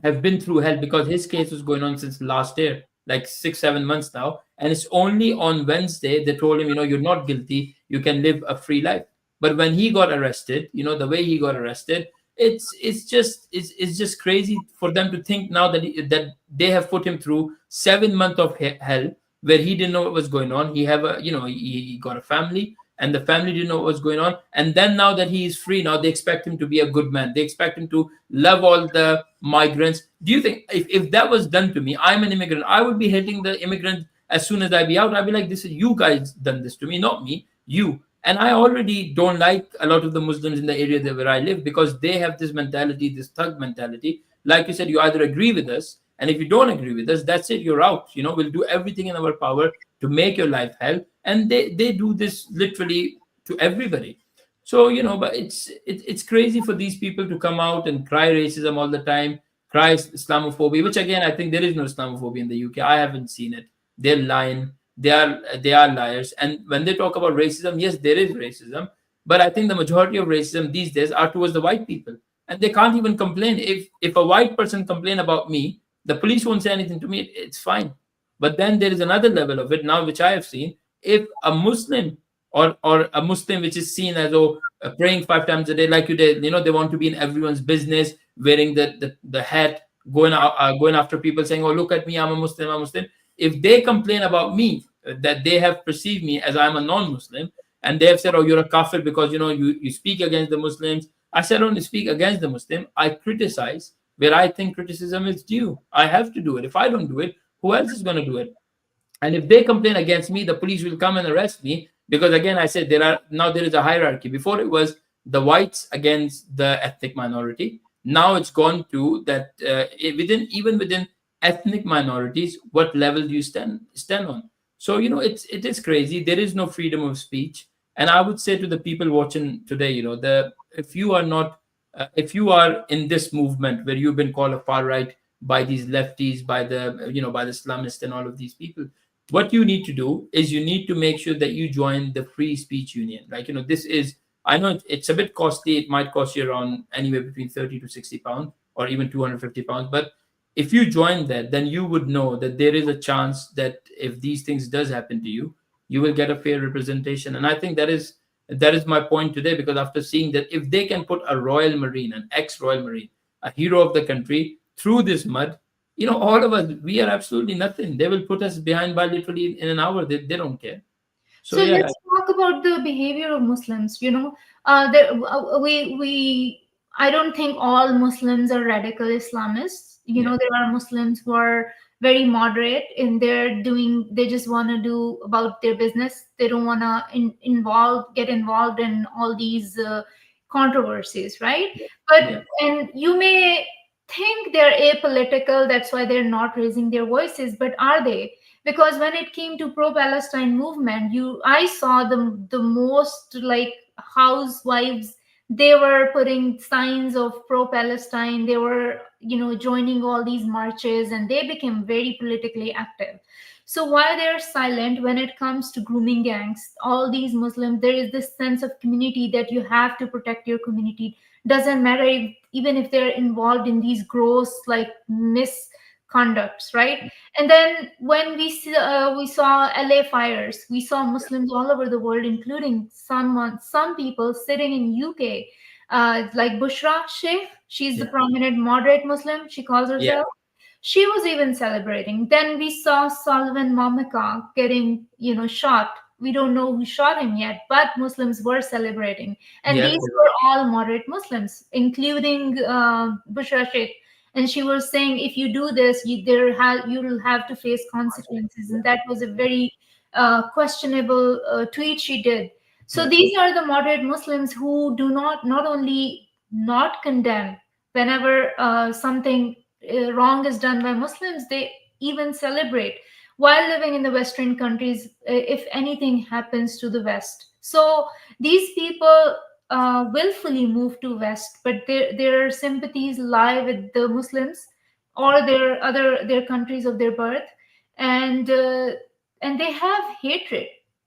have been through hell, because his case was going on since last year, like 6-7 months now. And it's only on Wednesday they told him, you're not guilty. You can live a free life. But when he got arrested, the way he got arrested, it's just crazy for them to think now that they have put him through 7 months of hell, where he didn't know what was going on. He have he got a family, and the family didn't know what was going on. And then now that he is free, now they expect him to be a good man. They expect him to love all the migrants. Do you think if that was done to me, I'm an immigrant, I would be hating the immigrant as soon as I be out? I'd be like, this is you guys done this to me, not me, you. And I already don't like a lot of the Muslims in the area where I live, because they have this mentality, this thug mentality. Like you said, you either agree with us, and if you don't agree with us, that's it, you're out. We'll do everything in our power to make your life hell. And they do this literally to everybody. So, but it's crazy for these people to come out and cry racism all the time, cry Islamophobia, which again, I think there is no Islamophobia in the UK. I haven't seen it. They're lying. They are liars. And when they talk about racism, yes, there is racism, but I think the majority of racism these days are towards the white people, and they can't even complain. If a white person complain about me, the police won't say anything to me. It's fine. But then there is another level of it now, which I have seen. If a Muslim or a Muslim which is seen as praying 5 times a day, like you did, they want to be in everyone's business, wearing the hat, going after people, saying, oh, look at me, I'm a Muslim. If they complain about me, that they have perceived me as I'm a non-Muslim, and they have said, oh, you're a kafir because you speak against the Muslims. I said, I don't speak against the Muslim. I criticize where I think criticism is due. I have to do it. If I don't do it, who else is going to do it? And if they complain against me, the police will come and arrest me, because again, I said, there is a hierarchy. Before it was the whites against the ethnic minority. Now it's gone to that, within ethnic minorities, what level do you stand on? So it is crazy. There is no freedom of speech. And I would say to the people watching today, the if you are not if you are in this movement where you've been called a far right by these lefties, by the Islamists and all of these people, what you need to do is you need to make sure that you join the free speech union. Like, this is, I know it's a bit costly. It might cost you around anywhere between 30 to 60 pounds, or even 250 pounds. But if you join that, then you would know that there is a chance that if these things does happen to you, you will get a fair representation. And I think that is my point today, because after seeing that, if they can put a Royal Marine, an ex-Royal Marine, a hero of the country, through this mud, all of us, we are absolutely nothing. They will put us behind bar literally in an hour. They don't care. So
So
yeah,
let's talk about the behavior of Muslims. There, we I don't think all Muslims are radical Islamists.
yeah,
There are Muslims who are very moderate in their doing. They just want to do about their business. They don't want to get involved in all these controversies, right?
yeah,
But
yeah,
and you may think they're apolitical. That's why they're not raising their voices. But are they? Because when it came to pro-Palestine movement, I saw the most like housewives. They were putting signs of pro-Palestine. They were joining all these marches, and they became very politically active. So why they're silent when it comes to grooming gangs, all these Muslims, there is this sense of community that you have to protect your community. Doesn't matter even if they're involved in these gross like misconducts, right? And then when we saw LA fires, we saw Muslims all over the world, including some people sitting in UK, like Bushra Sheikh. She's the
yeah,
prominent moderate Muslim. She calls
yeah,
herself. She was even celebrating. Then we saw Sullivan Mamika getting, shot. We don't know who shot him yet, but Muslims were celebrating, and
yeah,
these were all moderate Muslims, including Bushra Sheikh. And she was saying, if you do this, you will have to face consequences, and that was a very questionable tweet she did. So
yeah,
these are the moderate Muslims who do not only not condemn whenever something wrong is done by Muslims, they even celebrate while living in the Western countries if anything happens to the West. So these people willfully move to West, but their sympathies lie with the Muslims or their countries of their birth, and uh, and they have hatred.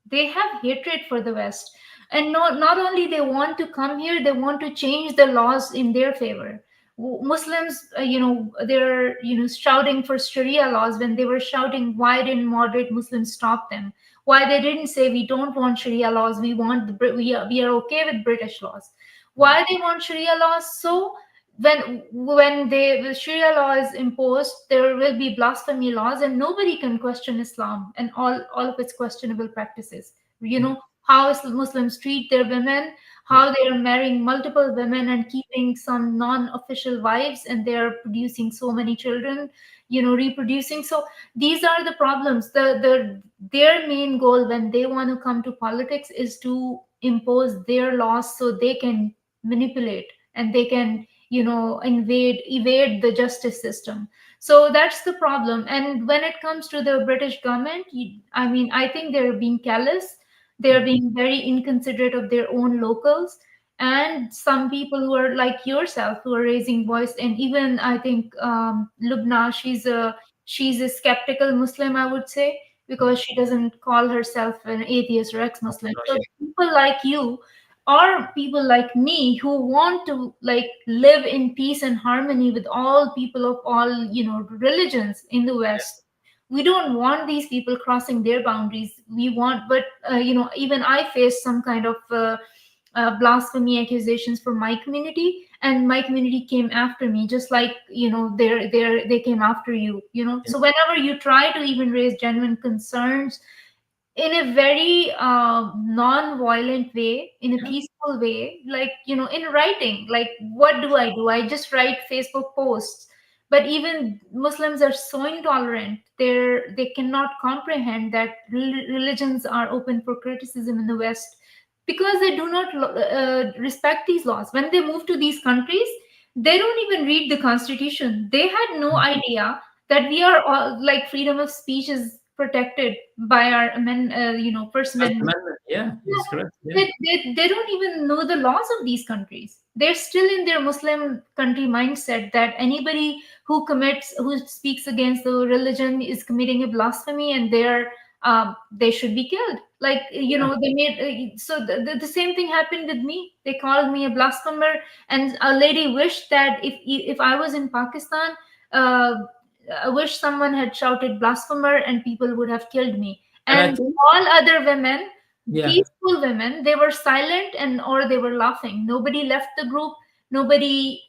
They have hatred for the West, and not only they want to come here, they want to change the laws in their favor. Muslims, they're shouting for Sharia laws. When they were shouting, why didn't moderate Muslims stop them? Why they didn't say we don't want Sharia laws, we want we are okay with British laws?
yeah,
Why they want Sharia laws? So when Sharia law is imposed, there will be blasphemy laws, and nobody can question Islam and all of its questionable practices. How Muslims treat their women,
yeah,
how they are marrying multiple women and keeping some non-official wives, and they are producing so many children, reproducing. So these are the problems. Their main goal when they want to come to politics is to impose their laws so they can manipulate and they can evade the justice system. So that's the problem. And when it comes to the British government, I mean, I think they're being callous. They're
yeah,
being very inconsiderate of their own locals, and some people who are like yourself who are raising voice. And even I think Lubna, she's a skeptical Muslim, I would say,
yeah,
because she doesn't call herself an atheist or ex-Muslim.
no,
So
yeah,
people like you or people like me who want to like live in peace and harmony with all people of all religions in the
yeah,
West, we don't want these people crossing their boundaries. We want, but even I faced some kind of blasphemy accusations from my community, and my community came after me, just like they came after you.
yeah,
So whenever you try to even raise genuine concerns in a very non-violent way, in a
yeah,
peaceful way, like in writing, like what do? I just write Facebook posts. But even Muslims are so intolerant. They cannot comprehend that religions are open for criticism in the West, because they do not respect these laws. When they move to these countries, they don't even read the constitution. They had no idea that we are all, like, freedom of speech is protected by our First
First
Amendment.
Amendment. Yeah,
Yeah,
it's correct. Yeah.
they don't even know the laws of these countries. They're still in their Muslim country mindset that anybody who speaks against the religion is committing a blasphemy, and they should be killed. Like,
Yeah.
they made so the same thing happened with me. They called me a blasphemer, and a lady wished that if I was in Pakistan, uh, I wish someone had shouted blasphemer and people would have killed me.
And I
And
think,
all other women,
yeah.
peaceful women, they were silent, and or they were laughing. Nobody left the group. Nobody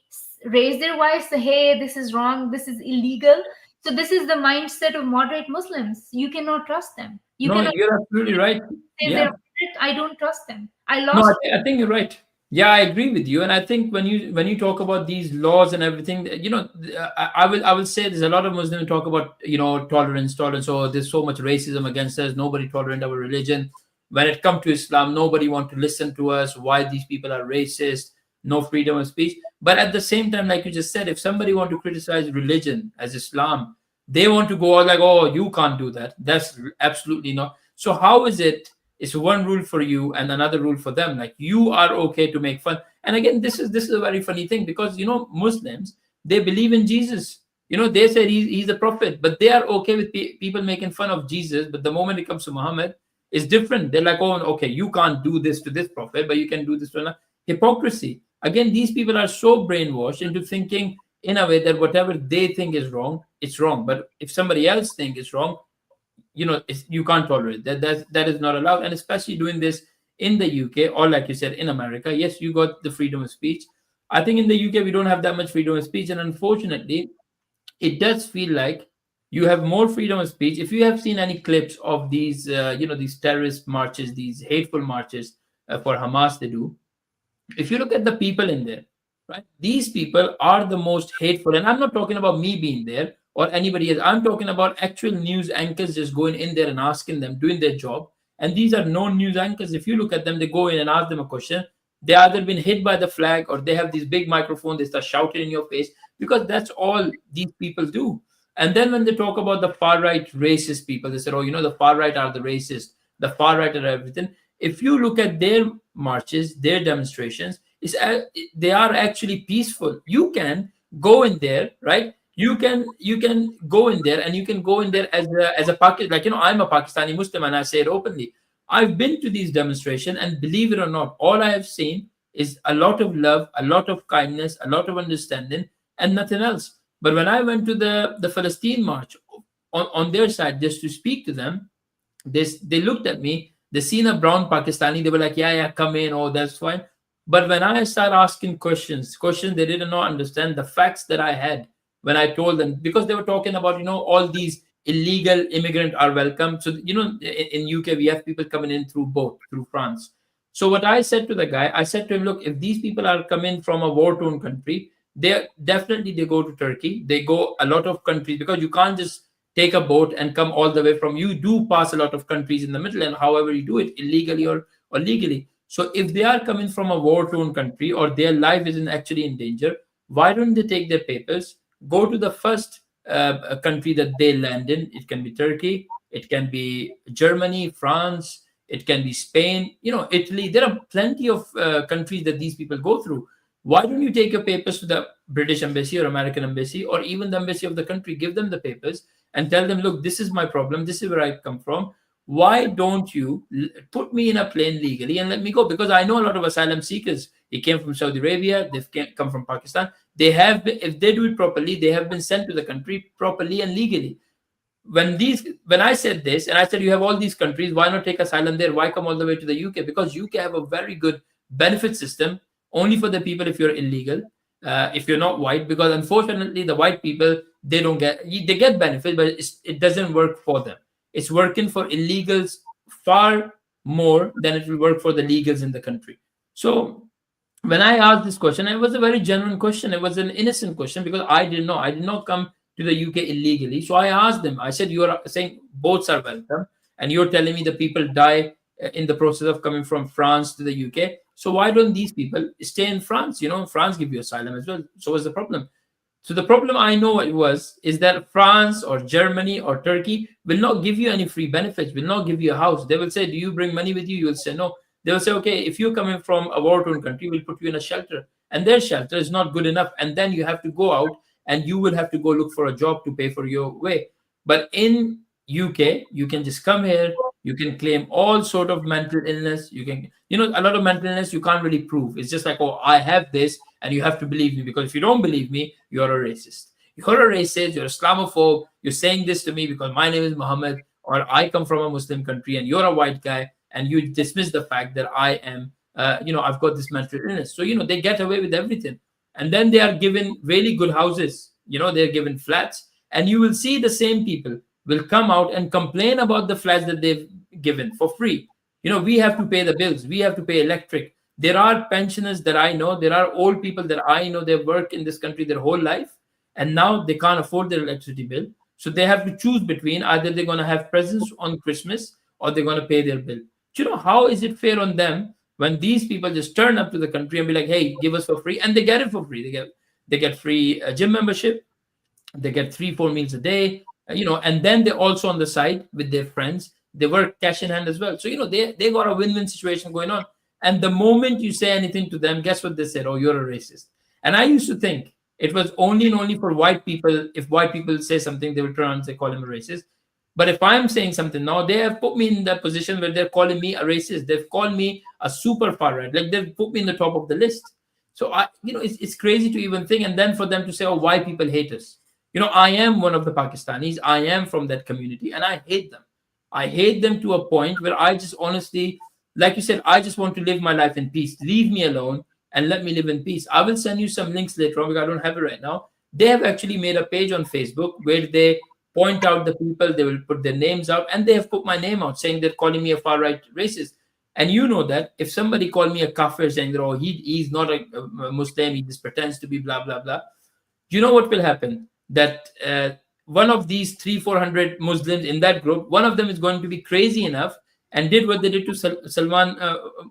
raised their voice, say, hey, this is wrong, this is illegal. So this is the mindset of moderate Muslims. You cannot trust them. You
No,
cannot
you're absolutely right.
say they're
Yeah.
moderate. I don't trust them. I
No,
lost.
I think you're right. Yeah, I agree with you. And I think when you talk about these laws and everything, I will say there's a lot of Muslims who talk about tolerance. Oh, there's so much racism against us. Nobody tolerant our religion. When it comes to Islam, nobody want to listen to us. Why these people are racist? No freedom of speech. But at the same time, like you just said, if somebody want to criticize religion as Islam, they want to go out like, oh, you can't do that. That's absolutely not. So how is it? It's one rule for you and another rule for them. Like, you are okay to make fun. And again, this is a very funny thing, because Muslims, they believe in Jesus. They say he's a prophet, but they are okay with people making fun of Jesus. But the moment it comes to Muhammad, it's different. They're like, oh, okay, you can't do this to this prophet, but you can do this to another. Hypocrisy. Again, these people are so brainwashed into thinking in a way that whatever they think is wrong, it's wrong. But if somebody else thinks it's wrong, you can't tolerate that. That is not allowed. And especially doing this in the UK, or like you said, in America. Yes, you got the freedom of speech. I think in the UK we don't have that much freedom of speech, and unfortunately it does feel like you have more freedom of speech. If you have seen any clips of these terrorist marches, these hateful marches for Hamas, they do, if you look at the people in there, right, these people are the most hateful. And I'm not talking about me being there or anybody else. I'm talking about actual news anchors just going in there and asking them, doing their job. And these are known news anchors. If you look at them, they go in and ask them a question. They either been hit by the flag, or they have these big microphones, they start shouting in your face, because that's all these people do. And then when they talk about the far right racist people, they said, oh, the far right are the racist, the far right are everything. If you look at their marches, their demonstrations, they are actually peaceful. You can go in there, right? You can go in there, and you can go in there as a Pakistan. Like, I'm a Pakistani Muslim, and I say it openly. I've been to these demonstrations, and believe it or not, all I have seen is a lot of love, a lot of kindness, a lot of understanding, and nothing else. But when I went to the Palestine march on their side just to speak to them, they looked at me. They seen a brown Pakistani. They were like, yeah, yeah, come in. Oh, that's fine. But when I started asking questions they did not understand the facts that I had when I told them, because they were talking about, all these illegal immigrant are welcome. So, in UK, we have people coming in through both, through France. So what I said to the guy, I said to him, look, if these people are coming from a war-torn country, they go to Turkey. They go a lot of countries, because you can't just take a boat and come all the way from. You do pass a lot of countries in the middle, and however you do it, illegally or legally. So if they are coming from a war-torn country, or their life isn't actually in danger, why don't they take their papers, go to the first country that they land in? It can be Turkey, it can be Germany, France, it can be Spain, Italy. There are plenty of countries that these people go through. Why don't you take your papers to the British embassy or American embassy, or even the embassy of the country? Give them the papers and tell them, look, this is my problem, this is where I come from. Why don't you put me in a plane legally and let me go? Because I know a lot of asylum seekers. They came from Saudi Arabia, they've come from Pakistan. They have been, if they do it properly, they have been sent to the country properly and legally. When I said this, and I said, you have all these countries, why not take asylum there? Why come all the way to the UK? Because UK have a very good benefit system, only for the people if you're illegal, if you're not white. Because unfortunately, the white people, they get benefits, but it doesn't work for them. It's working for illegals far more than it will work for the legals in the country. So when I asked this question, it was a very genuine question. It was an innocent question because I didn't know. I did not come to the UK illegally. So I asked them, I said, you are saying boats are welcome, and you're telling me the people die in the process of coming from France to the UK. So why don't these people stay in France? France give you asylum as well. So what's the problem? So the problem I know it was is that France or Germany or Turkey will not give you any free benefits, will not give you a house. They will say, "Do you bring money with you?" You will say no. They will say, "Okay, if you're coming from a war-torn country, we'll put you in a shelter." And their shelter is not good enough. And then you have to go out and you will have to go look for a job to pay for your way. But in UK, you can just come here, you can claim all sort of mental illness. You can, a lot of mental illness you can't really prove. It's just like, oh, I have this, and you have to believe me, because if you don't believe me, you're a racist. You're a racist, you're a Islamophobe, you're saying this to me because my name is Muhammad, or I come from a Muslim country, and you're a white guy, and you dismiss the fact that I am, I've got this mental illness. So, they get away with everything. And then they are given really good houses, they're given flats, and you will see the same people will come out and complain about the flats that they've given for free. We have to pay the bills, we have to pay electric. There are pensioners that I know, there are old people that I know, they work in this country their whole life, and now they can't afford their electricity bill. So they have to choose between either they're going to have presents on Christmas or they're going to pay their bill. Do you know how is it fair on them when these people just turn up to the country and be like, hey, give us for free, and they get it for free. They get free gym membership, they get 3-4 meals a day, and then they're also on the side with their friends, they work cash in hand as well. So they got a win-win situation going on. And the moment you say anything to them, guess what they said? Oh, you're a racist. And I used to think it was only and only for white people. If white people say something, they will turn and say, call him a racist. But if I'm saying something now, they have put me in that position where they're calling me a racist. They've called me a super far right. Like, they've put me in the top of the list. So it's crazy to even think. And then for them to say, oh, why people hate us. I am one of the Pakistanis. I am from that community, and I hate them. I hate them to a point where I just honestly, like you said, I just want to live my life in peace. Leave me alone and let me live in peace. I will send you some links later on because I don't have it right now. They have actually made a page on Facebook where they point out the people, they will put their names out, and they have put my name out saying they're calling me a far right racist. And you know that if somebody called me a kafir saying that, oh, he's not a Muslim, he just pretends to be blah, blah, blah, you know what will happen? That one of these 300-400 Muslims in that group, one of them is going to be crazy enough and did what they did to Salman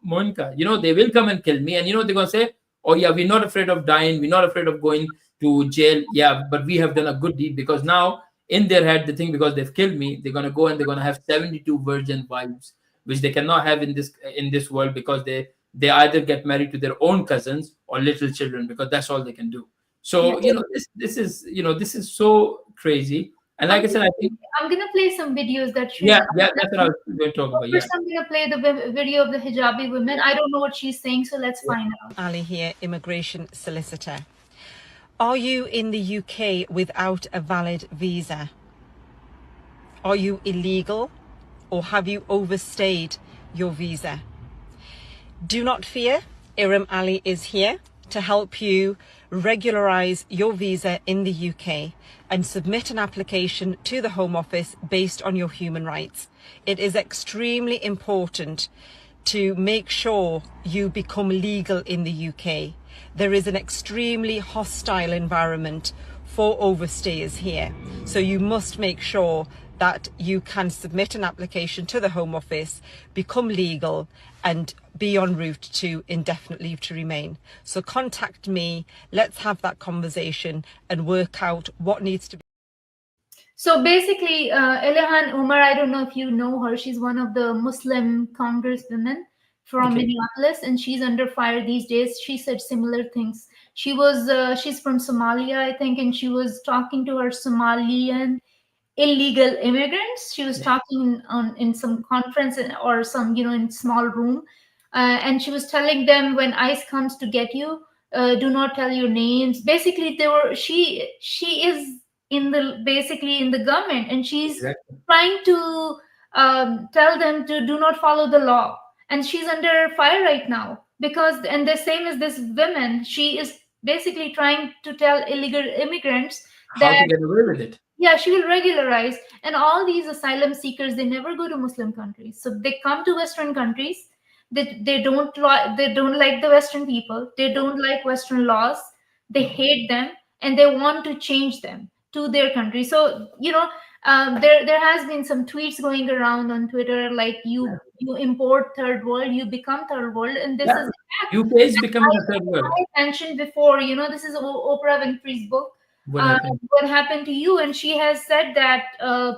Moinka. They will come and kill me, and they're going to say, oh yeah, we're not afraid of dying, we're not afraid of going to jail, yeah, but we have done a good deed. Because now in their head they think, because they've killed me, they're going to go and they're going to have 72 virgin wives, which they cannot have in this world, because they either get married to their own cousins or little children, because that's all they can do. So
Yeah.
this is so crazy. And like I said, I think,
I'm gonna play some videos that she's.
yeah, that's what I was going to talk about. Yeah.
First, I'm gonna play the video of the hijabi women. I don't know what she's saying, so let's find out.
Ali here, immigration solicitor. Are you in the UK without a valid visa? Are you illegal, or have you overstayed your visa? Do not fear, Iram Ali is here to help you regularize your visa in the UK and submit an application to the Home Office based on your human rights. It is extremely important to make sure you become legal in the UK. There is an extremely hostile environment for overstayers here. So you must make sure that you can submit an application to the Home Office, become legal, and be en route to indefinite leave to remain. So contact me, let's have that conversation and work out what needs to be.
So basically, Elihan Umar, I don't know if you know her. She's one of the Muslim congresswomen from
Okay.
Minneapolis, and she's under fire these days. She said similar things. She's from Somalia, I think, and she was talking to her Somalian illegal immigrants. She was
Yeah.
talking in some conference or some in small room, and she was telling them, when ICE comes to get you, do not tell your names. Basically, she is in the basically in the government, and she's
Exactly.
trying to tell them to do not follow the law, and she's under fire right now because, and the same as this woman, she is basically trying to tell illegal immigrants
How to
that,
get away with it?
yeah, she will regularize. And all these asylum seekers, they never go to Muslim countries, so they come to Western countries. They don't like the Western people. They don't like Western laws. They hate them, and they want to change them to their country. So there has been some tweets going around on Twitter like you import third world, you become third world, and this
Yeah.
is
UK is becoming a third world.
I mentioned before. This is Oprah Winfrey's book.
What happened?
What happened to you? And she has said that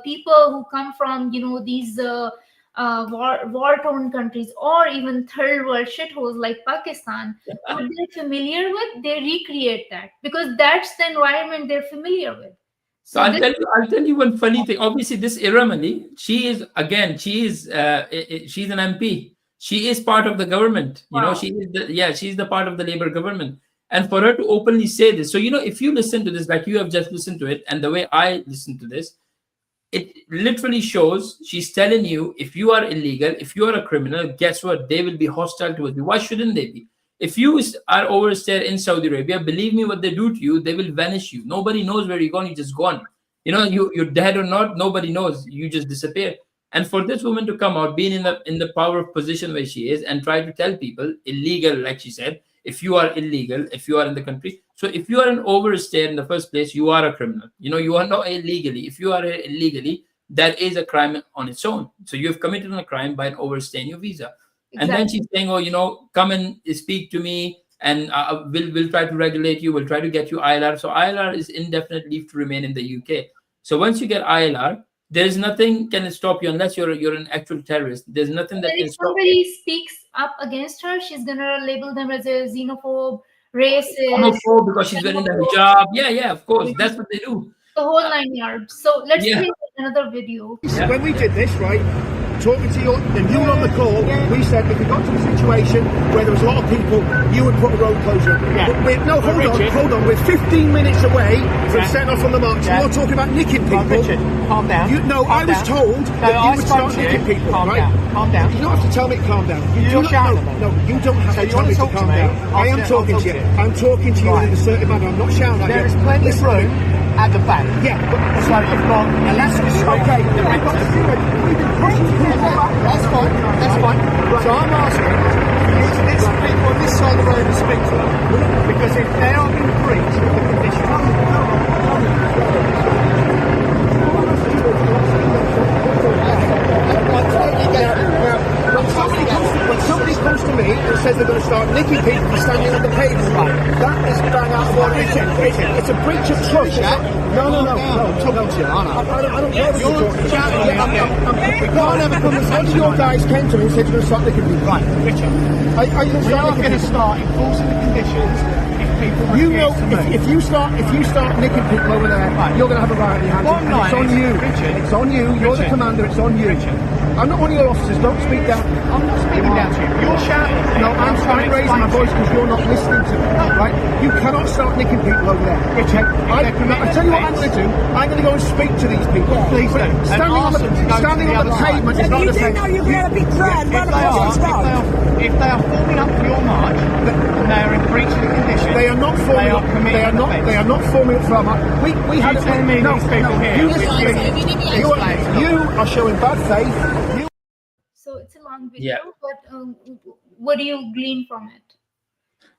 people who come from these war-torn countries or even third world shitholes like Pakistan, what they're familiar with, they recreate that because that's the environment they're familiar with.
So I'll tell you one funny thing. Obviously, this Iramali, she's an MP. She is part of the government.
Wow.
She's the part of the Labour government. And for her to openly say this, so if you listen to this, like you have just listened to it, and the way I listen to this, it literally shows she's telling you, if you are illegal, if you are a criminal, guess what? They will be hostile towards you. Why shouldn't they be? If you are overstayed in Saudi Arabia, believe me, what they do to you, they will vanish you. Nobody knows where you're going. You're just gone. You're dead or not. Nobody knows. You just disappear. And for this woman to come out, being in the power of position where she is, and try to tell people illegal, like she said, if you are illegal, if you are in the country. So if you are an overstay in the first place, you are a criminal. You are not illegally. If you are illegally, that is a crime on its own. So you have committed a crime by overstaying your visa.
Exactly.
And then she's saying, come and speak to me, and we'll try to regulate you. We'll try to get you ILR. So ILR is indefinite leave to remain in the UK. So once you get ILR, there is nothing can stop you unless you're an actual terrorist. There's nothing that can stop you.
If somebody speaks up against her, she's gonna label them as a xenophobe, racist,
homophobe because she's wearing the hijab. Yeah, of course. That's what they do.
the whole 9 yards. So let's play another video.
Yeah.
When we did this, right, talking to you and you on the call, we said if we got to a situation where there was a lot of people, you would put a road closure.
Yeah.
Hold on. We're 15 minutes away from setting off on the march.
Yeah.
You're talking about nicking people.
Richard, calm down.
I was told that you would start nicking people.
Calm
right?
down. Calm down.
You don't have to tell me to calm down.
You're shouting at me.
No, you don't have
So
to
you
tell
want
me
to
to
talk to
calm
me?
down. I am
I'll
talking
talk
to
to
you.
you.
I'm talking to you in an assertive manner. I'm not shouting at you.
There is plenty of
Listen to me.
room at the back.
Yeah, but
So you've got elastic strip.
okay.
That's fine. That's fine. So I'm asking for you to get some people on this side of the road and speak to them. Because if they are being breached of the
When somebody comes to me and says they're going to start nicking people for standing on the pavement, that is bang out of order. It's a breach of trust. No.
I'm talking to you, aren't I?
I don't know what you're talking
shouting at me.
We can't have a conversation. One of your guys came to me and said you're going to start nicking people.
Right, Richard.
Are you going to
We
start
are
nicking
going to
people?
start enforcing the conditions if people
You
refuse
know,
to move.
if you start nicking people over there,
Right.
you're going to have a riot in your hands.
Bottom
And it's on
line is,
you.
Richard,
It's on you. You're the
Richard,
commander. It's on you.
Richard.
I'm not one of your officers. Don't speak down.
I'm not speaking down to you. You're shouting at me.
No, I'm
trying to
raising my
explain
voice
to
because you're not listening to me. Right? You cannot start nicking people over there.
Richard,
I tell you what I'm going to do. I'm going to go and speak to these people.
Please do. And
Standing on
ask them to go to
standing
the
on the
other side.
pavement is not
You
the
do
same.
know you're going to be crying right across the road.
If they are forming up for your march, and they are in breach of the conditions,
They are not forming
they are
up.
committing
They are
an
not.
offence.
They are not forming up for our march. We had
You telling me
no,
these people
no,
here
You
with
listen to me. You are showing bad faith. You
So it's a long video,
Yeah.
but what do you glean from it?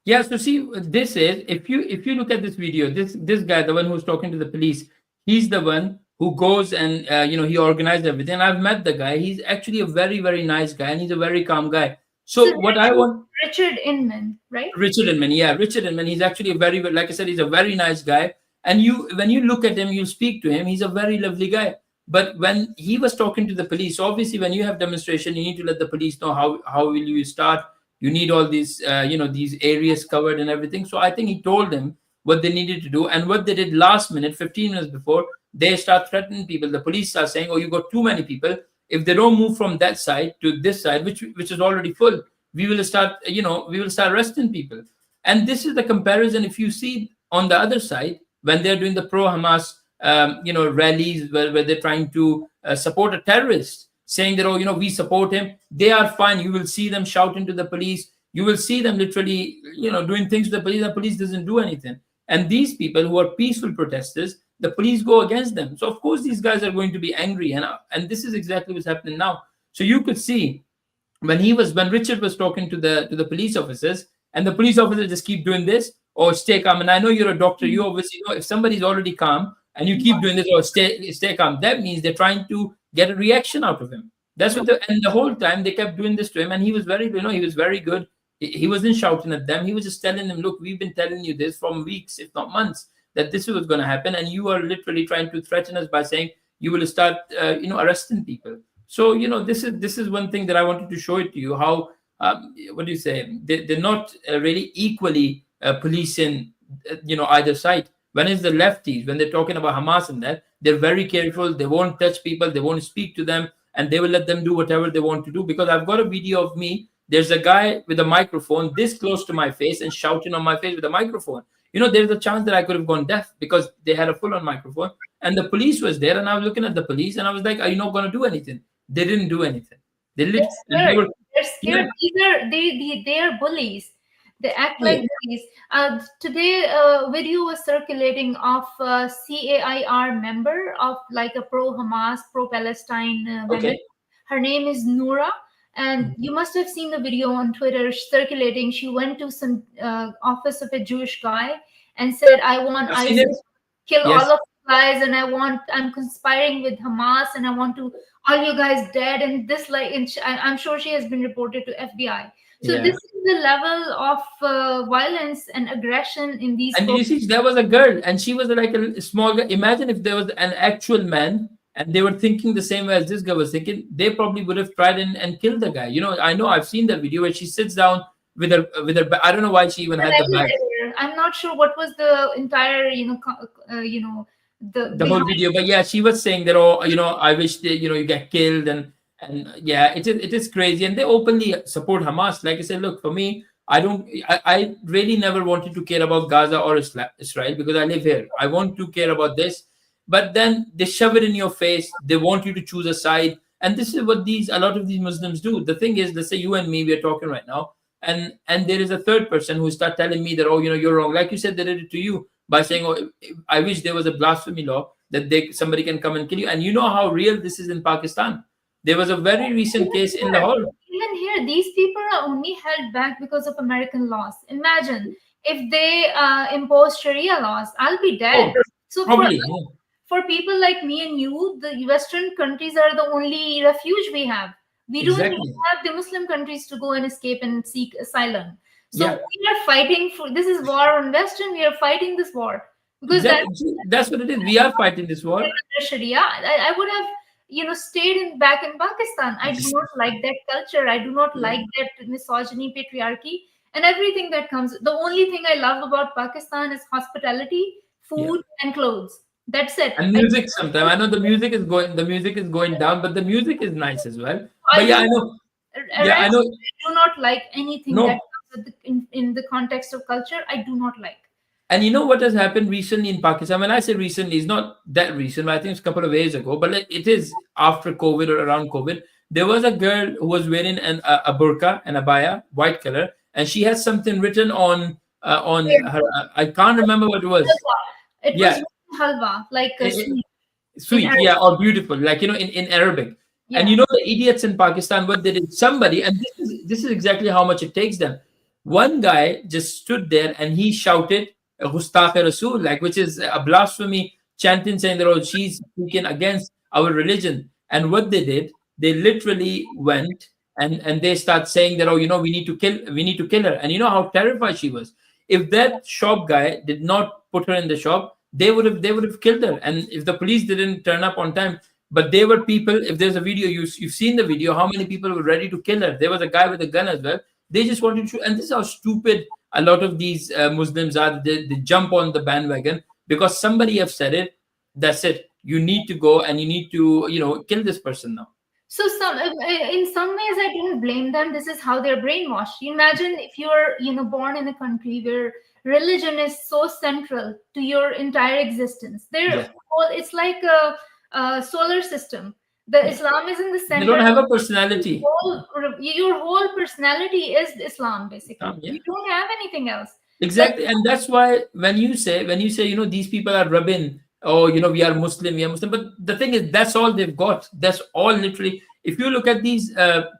Yeah, so see, this is if you look at this video, this guy, the one who's talking to the police, he's the one who goes and he organized everything. I've met the guy. He's actually a very, very nice guy, and he's a very calm guy. So what I want,
Richard Inman, right?
Richard Inman, Richard Inman. He's actually a very, like I said, he's a very nice guy. And when you look at him, you speak to him. He's a very lovely guy. But when he was talking to the police, obviously, when you have demonstration, you need to let the police know how will you start. You need all these these areas covered and everything. So I think he told them what they needed to do, and what they did last minute, 15 minutes before, they start threatening people. The police start saying, "Oh, you got too many people. If they don't move from that side to this side, which is already full, we will start arresting people." And this is the comparison. If you see on the other side, when they're doing the pro-Hamas rallies where they're trying to support a terrorist, saying that, we support him, they are fine. You will see them shouting to the police. You will see them literally, doing things to the police. The police doesn't do anything. And these people who are peaceful protesters, the police go against them. So of course these guys are going to be angry, and this is exactly what's happening now. So you could see when Richard was talking to the police officers, and the police officers just keep doing this, or stay calm. And I know you're a doctor, you obviously know if somebody's already calm and you keep doing this, or stay calm, that means they're trying to get a reaction out of him. That's what and the whole time they kept doing this to him, and he was very, he was very good. He wasn't shouting at them. He was just telling them, look, we've been telling you this from weeks, if not months, that this was going to happen, and you are literally trying to threaten us by saying you will start, arresting people. So this is one thing that I wanted to show it to you, how what do you say, they're not really equally policing either side. When it's the lefties, when they're talking about Hamas and that, they're very careful. They won't touch people, they won't speak to them, and they will let them do whatever they want to do. Because I've got a video of me, there's a guy with a microphone this close to my face and shouting on my face with a microphone. There's a chance that I could have gone deaf because they had a full-on microphone, and the police was there, and I was looking at the police, and I was like, are you not going to do anything? They didn't do anything. They
They're scared.
were,
They're scared. They are bullies. They act like bullies. Today, a video was circulating of a CAIR member of like a pro-Hamas, pro-Palestine woman.
Okay.
Her name is Noura, and you must have seen the video on Twitter circulating. She went to some office of a Jewish guy and said, "I want
I've seen
ISIS
it.
kill
Yes.
all of you guys, and I'm conspiring with Hamas, and I want to all you guys dead." And this, like, I'm sure she has been reported to FBI. So
Yeah.
this is the level of violence and aggression in these.
And you see, there was a girl, and she was like a small girl. Imagine if there was an actual man, and they were thinking the same way as this guy was thinking. They probably would have tried and killed the guy. I know I've seen the video where she sits down with her I don't know why she even had the bag.
I'm not sure what was the entire
The whole video, but yeah, she was saying that, oh, I wish that you get killed, and yeah, it is crazy, and they openly support Hamas. Like I said, look, for me, I really never wanted to care about Gaza or Israel because I live here. I want to care about this, but then they shove it in your face. They want you to choose a side, and this is what a lot of these Muslims do. The thing is, let's say you and me, we are talking right now, and there is a third person who start telling me that, oh, you're wrong. Like you said, they did it to you by saying, oh, I wish there was a blasphemy law that somebody can come and kill you. And you know how real this is in Pakistan. There was a very recent case in Lahore.
Even here, these people are only held back because of American laws. Imagine if they impose Sharia laws, I'll be dead.
Oh,
so
probably,
for people like me and you, the Western countries are the only refuge we have. We don't
Exactly.
have the Muslim countries to go and escape and seek asylum. So
Yeah.
we are fighting for this is war on Western. We are fighting this war because
That's what it is. We are fighting this war.
Sharia. I would have stayed back in Pakistan. I do not like that culture. I do not like that misogyny, patriarchy, and everything that comes. The only thing I love about Pakistan is hospitality, food, and clothes. That's it.
And music sometimes. I know the music is going down, but the music is nice as well. But yeah, I know. Yeah, I know.
I do not like anything
No.
that comes in the context of culture. I do not like.
And you know what has happened recently in Pakistan? When I say recently, it's not that recent, but I think it's a couple of years ago. But it is after COVID or around COVID. There was a girl who was wearing a burqa and abaya, white color, and she has something written on her. I can't remember what it was.
It
Yeah.
was halwa, like a sweet.
Sweet, yeah, or beautiful, like in Arabic.
Yeah.
And the idiots in Pakistan, what they did, somebody, and this is exactly how much it takes them. One guy just stood there and he shouted Gustaq Rasul, like, which is a blasphemy, chanting, saying that, oh, she's speaking against our religion. And what they did, they literally went and they start saying that, oh, we need to kill her. And you know how terrified she was. If that shop guy did not put her in the shop, they would have killed her. And if the police didn't turn up on time, but there were people, if there's a video, you've seen the video, how many people were ready to kill her. There was a guy with a gun as well. They just wanted to, and this is how stupid a lot of these Muslims are. They jump on the bandwagon because somebody have said it. That's it. You need to go and you need to, kill this person now.
So in some ways, I don't blame them. This is how they're brainwashed. You imagine if you're, born in a country where religion is so central to your entire existence. It's like a solar system. The Islam is in the center.
They don't have a personality.
Your whole personality is Islam, basically.
Yeah.
You don't have anything else.
Exactly, and that's why when you say these people are rubbing, oh, we are Muslim, but the thing is, that's all they've got. That's all literally. if you look at these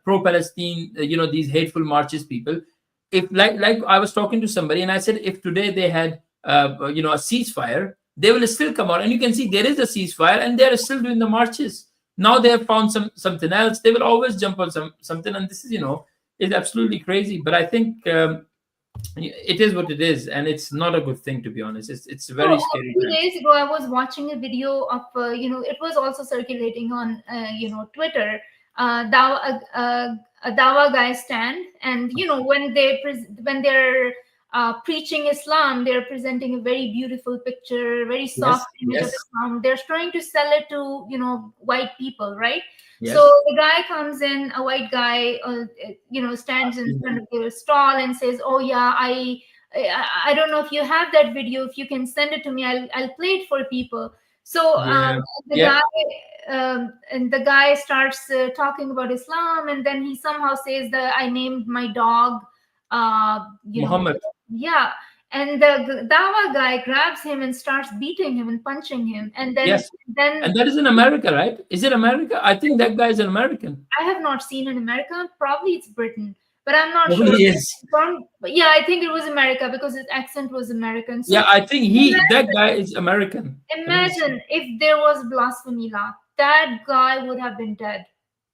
pro-Palestine, these hateful marches, people, if like I was talking to somebody and I said, if today they had a ceasefire, they will still come out, and you can see there is a ceasefire, and they are still doing the marches. Now they have found something else. They will always jump on something, and this is absolutely crazy. But I think it is what it is, and it's not a good thing, to be honest. It's a very scary.
A few days ago, I was watching a video of it was also circulating on Twitter. A Dawa guy stand, and when they're preaching Islam, they're presenting a very beautiful picture, very soft image of Islam. They're trying to sell it to white people, right? Yes. So the guy comes in, a white guy, stands in front of the stall and says, "Oh yeah, I don't know if you have that video. If you can send it to me, I'll play it for people." So the guy starts talking about Islam, and then he somehow says that I named my dog
Muhammad.
Yeah, and the Dawa guy grabs him and starts beating him and punching him, and then
and that is in America, right? Is it America? I think that guy is an American.
I have not seen in America. Probably it's Britain, but I'm not
sure. He is.
But yeah, I think it was America because his accent was American. So
yeah, I think that guy is American.
Imagine if there was blasphemy law, that guy would have been dead.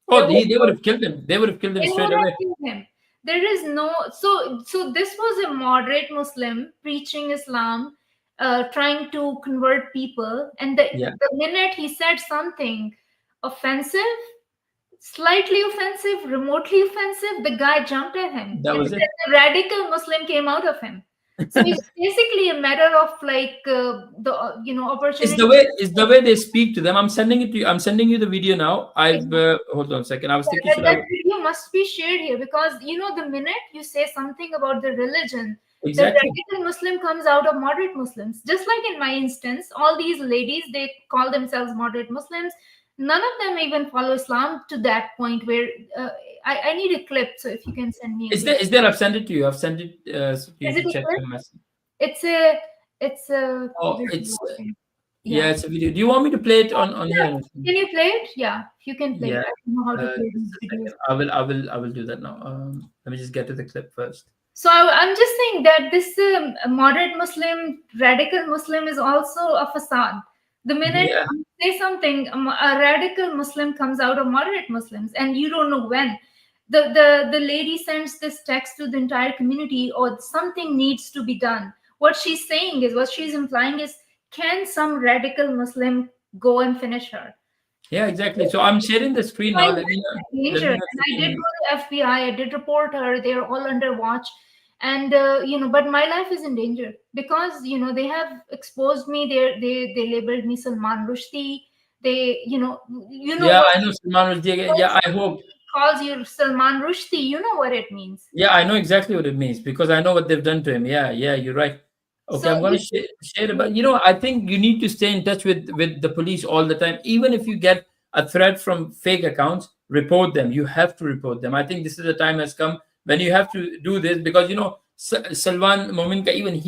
Oh, they would have killed him. They would have killed him straight away.
There is no so this was a moderate Muslim preaching Islam, trying to convert people, and the minute he said something offensive, slightly offensive, remotely offensive, the guy jumped at him.
That was it.
The radical Muslim came out of him. So it's basically a matter of opportunity.
It's the way they speak to them. I'm sending it to you. I'm sending you the video now. Hold on a second. I was thinking
that video must be shared here, because the minute you say something about the religion, the radical Muslim comes out of moderate Muslims. Just like in my instance, all these ladies, they call themselves moderate Muslims. None of them even follow Islam to that point where I need a clip. So if you can send me.
Is there? I've sent it to you. I've sent it. So you can check the message.
It's a.
It's a video. Do you want me to play it on here?
Can you play it? Yeah, if you can play it. I don't know how to play these videos.
I will do that now. Let me just get to the clip first.
So I'm just saying that this moderate Muslim, radical Muslim is also a facade. The minute you say something, a radical Muslim comes out of moderate Muslims, and you don't know when. The lady sends this text to the entire community, or something needs to be done. What she's implying is, can some radical Muslim go and finish her?
Yeah, exactly. So I'm sharing the screen now. Let me know.
I did go to FBI. I did report her. They're all under watch. And but my life is in danger because they have exposed me. They labeled me Salman Rushdie. They
Yeah, I know Salman Rushdie. Yeah, I hope
calls you Salman Rushdie. You know what it means.
Yeah, I know exactly what it means because I know what they've done to him. Yeah, you're right. Okay, so I'm going to share about. I think you need to stay in touch with the police all the time. Even if you get a threat from fake accounts, report them. You have to report them. I think this is the time has come when you have to do this because Salman Momin, even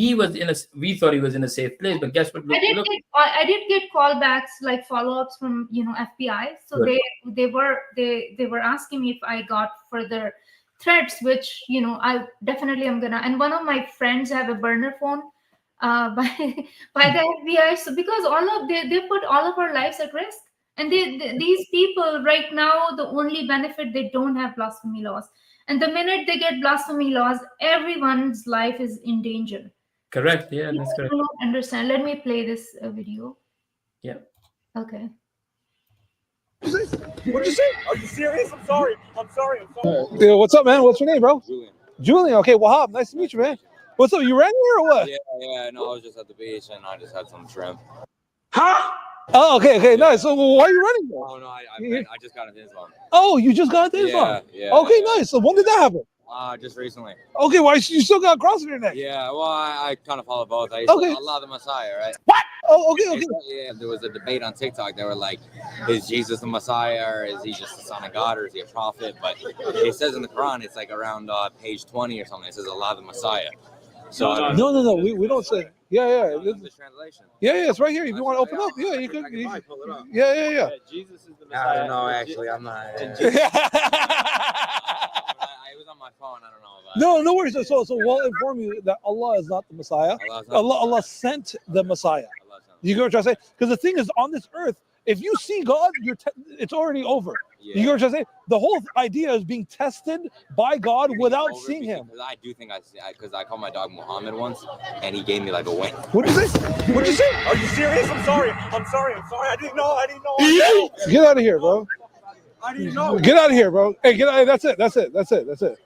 we thought he was in a safe place, but guess what?
I did get callbacks, like follow-ups from FBI. So good. they were asking me if I got further threats, which I definitely am gonna. And one of my friends have a burner phone by the FBI. So because they put all of our lives at risk, and these people right now, the only benefit, they don't have blasphemy laws. And the minute they get blasphemy laws, everyone's life is in danger.
Correct. Yeah, that's correct.
I don't understand. Let me play this video.
Yeah.
Okay.
What'd you say? Are you serious? I'm sorry.
Yo, what's up, man? What's your name, bro?
Julian.
Julian. Okay, Wahab. Nice to meet you, man. What's up? You ran here or what?
Yeah. No, I was just at the beach and I just had some shrimp.
Huh? Oh, okay, nice. So why are you running there?
Oh no, I just got into Islam.
Oh, you just got into Islam?
Yeah.
Okay, nice. So when did that happen?
Just recently.
Okay, why you still got a cross in your neck?
Yeah, well, I kind of follow both. I used to Allah the Messiah, right?
What? Oh, okay.
Yeah, there was a debate on TikTok. They were like, is Jesus the Messiah, or is he just the son of God, or is he a prophet? But it says in the Quran, it's like around page 20 or something. It says Allah the Messiah. So
no, we don't say
Yeah.
The translation.
Yeah, it's right here. If you want to open up, yeah, you can.
Pull it up.
Yeah.
Jesus is the Messiah. I don't know, actually. I'm not. It was on my phone. I don't know about it.
No worries. So we'll inform you that Allah is not the Messiah. Allah sent the Messiah. You get what I'm trying to say? Because the thing is, on this earth, if you see God, it's already over.
Yeah.
You get what I'm trying to say? The whole idea is being tested by God without seeing Him.
Because I do think because I called my dog Muhammad once, and he gave me like a wink.
What'd you say? What'd you say?
Are you serious? I'm sorry. I didn't know.
Get out of here, bro.
I didn't know.
Get out of here, bro. Hey, get out. That's it.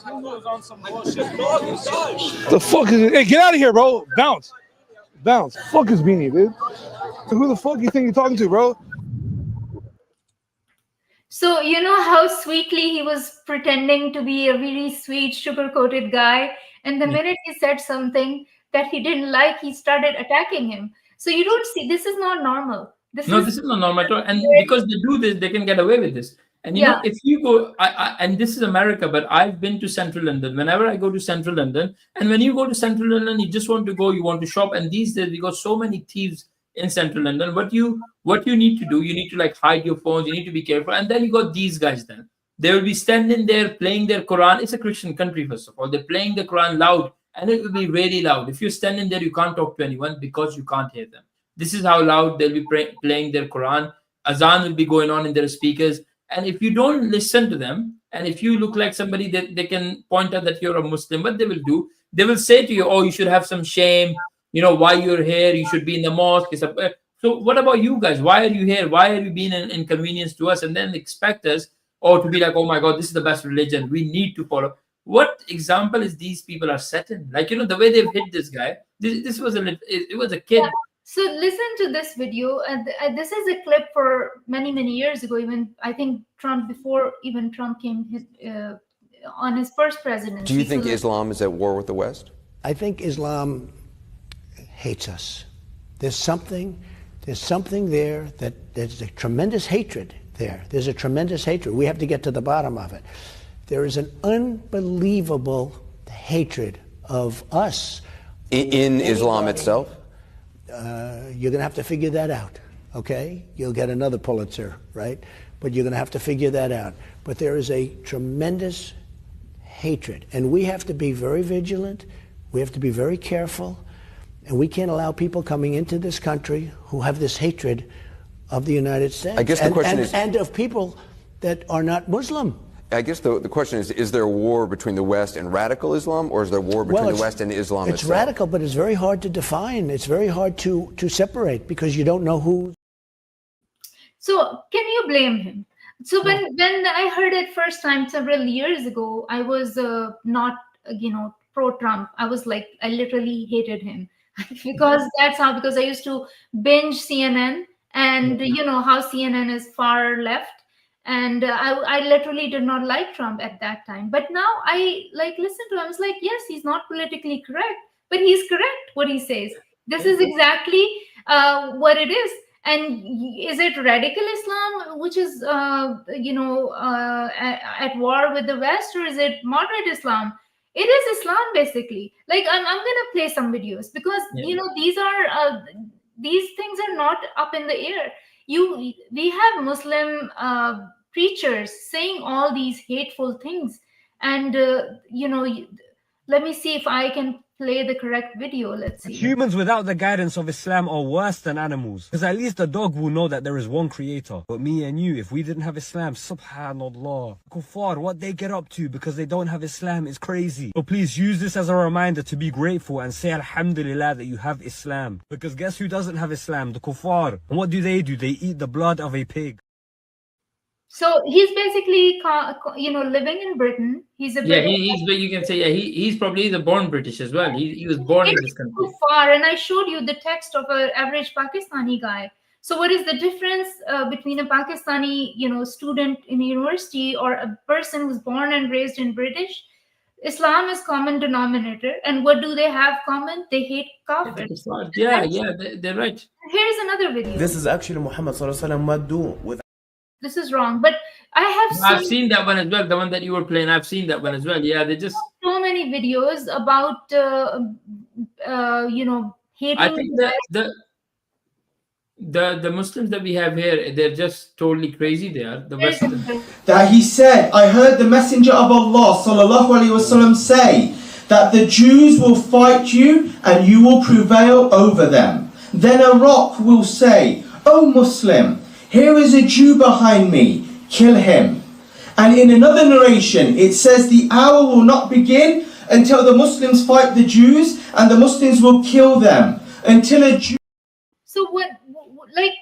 On some bullshit.
The fuck is it? Hey, get out of here, bro. Bounce. Fuck is Beanie, dude. Who the fuck you think you're talking to, bro?
So you know how sweetly he was pretending to be a really sweet, sugar-coated guy, and the minute he said something that he didn't like, he started attacking him. So you don't see, this is not normal. This is
not normal at all. And because they do this, they can get away with this. And you know, if you go, and this is America, but I've been to Central London. Whenever I go to Central London, and when you go to Central London, you just want to go, you want to shop. And these days, we got so many thieves in Central London. What you need to do, you need to like hide your phones. You need to be careful. And then you got these guys. Then they will be standing there playing their Quran. It's a Christian country, first of all. They're playing the Quran loud, and it will be really loud. If you're standing there, you can't talk to anyone because you can't hear them. This is how loud they'll be playing their Quran. Azan will be going on in their speakers. And if you don't listen to them, and if you look like somebody that they can point out that you're a Muslim, what they will do, they will say to you, oh, you should have some shame. You know, why you're here? You should be in the mosque. So what about you guys? Why are you here? Why are you being an inconvenience to us? And then expect us, to be like, oh my God, this is the best religion. We need to follow. What example is these people are setting? Like, you know, the way they've hit this guy, this was it was a kid.
Yeah. So listen to this video. This is a clip for many years ago. Even I think before Trump came on his first presidency.
Do you think Islam is at war with the West?
I think Islam hates us. There's something there that there's a tremendous hatred there. There's a tremendous hatred. We have to get to the bottom of it. There is an unbelievable hatred of us.
In Islam itself?
You're going to have to figure that out, okay? You'll get another Pulitzer, right? But you're going to have to figure that out. But there is a tremendous hatred, and we have to be very vigilant. We have to be very careful, and we can't allow people coming into this country who have this hatred of the United States.
I guess the question is...
And of people that are not Muslim.
I guess the question is there a war between the West and radical Islam, or is there a war between the West and Islam
itself? It's radical, but it's very hard to define. It's very hard to separate because you don't know who.
So can you blame him? So when I heard it first time several years ago, I was not, pro-Trump. I was like, I literally hated him because because I used to binge CNN and you know how CNN is far left. And I literally did not like Trump at that time. But now I listen to him. I was like, yes, he's not politically correct, but he's correct what he says. This is exactly what it is. And is it radical Islam, which is, at war with the West, or is it moderate Islam? It is Islam, basically. Like, I'm going to play some videos because, these things are not up in the air. We have Muslim preachers saying all these hateful things, and let me see if I can play the correct video. Let's see.
Humans without the guidance of Islam are worse than animals, because at least a dog will know that there is one creator. But me and you, if we didn't have Islam, subhanallah, kuffar, what they get up to because they don't have Islam is crazy. So please use this as a reminder to be grateful and say alhamdulillah that you have Islam, because guess who doesn't have Islam? The kuffar. And what do? They eat the blood of a pig.
So he's basically, living in Britain. He's a
you can say he's probably the born British as well. He was born in this country.
Too far, and I showed you the text of an average Pakistani guy. So what is the difference between a Pakistani, student in a university or a person who's born and raised in British? Islam is common denominator, and what do they have common? They hate kafirs.
They're right.
Here's another video.
This is actually Muhammad sallallahu alaihi wasallam with.
This is wrong, but I've
seen that one as well. The one that you were playing, I've seen that one as well. Yeah, they just
so many videos about hating.
I think the Muslims that we have here, they're just totally crazy. They are the Western.
That he said, I heard the Messenger of Allah sallallahu alaihi wasallam say that the Jews will fight you and you will prevail over them. Then a rock will say, O Muslim, here is a Jew behind me, kill him. And in another narration, it says the hour will not begin until the Muslims fight the Jews and the Muslims will kill them until a Jew.
So what, like,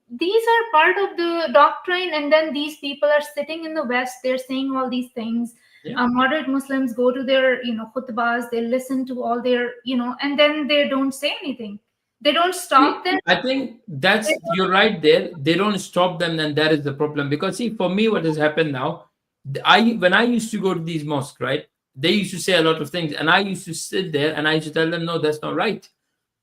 these are part of the doctrine, and then these people are sitting in the West, they're saying all these things. Moderate Muslims go to their, khutbahs, they listen to all their, and then they don't say anything. They don't stop them.
I think you're right there. They don't stop them, and that is the problem. Because see, for me, what has happened now, when I used to go to these mosques, right, they used to say a lot of things, and I used to sit there and I used to tell them, no, that's not right.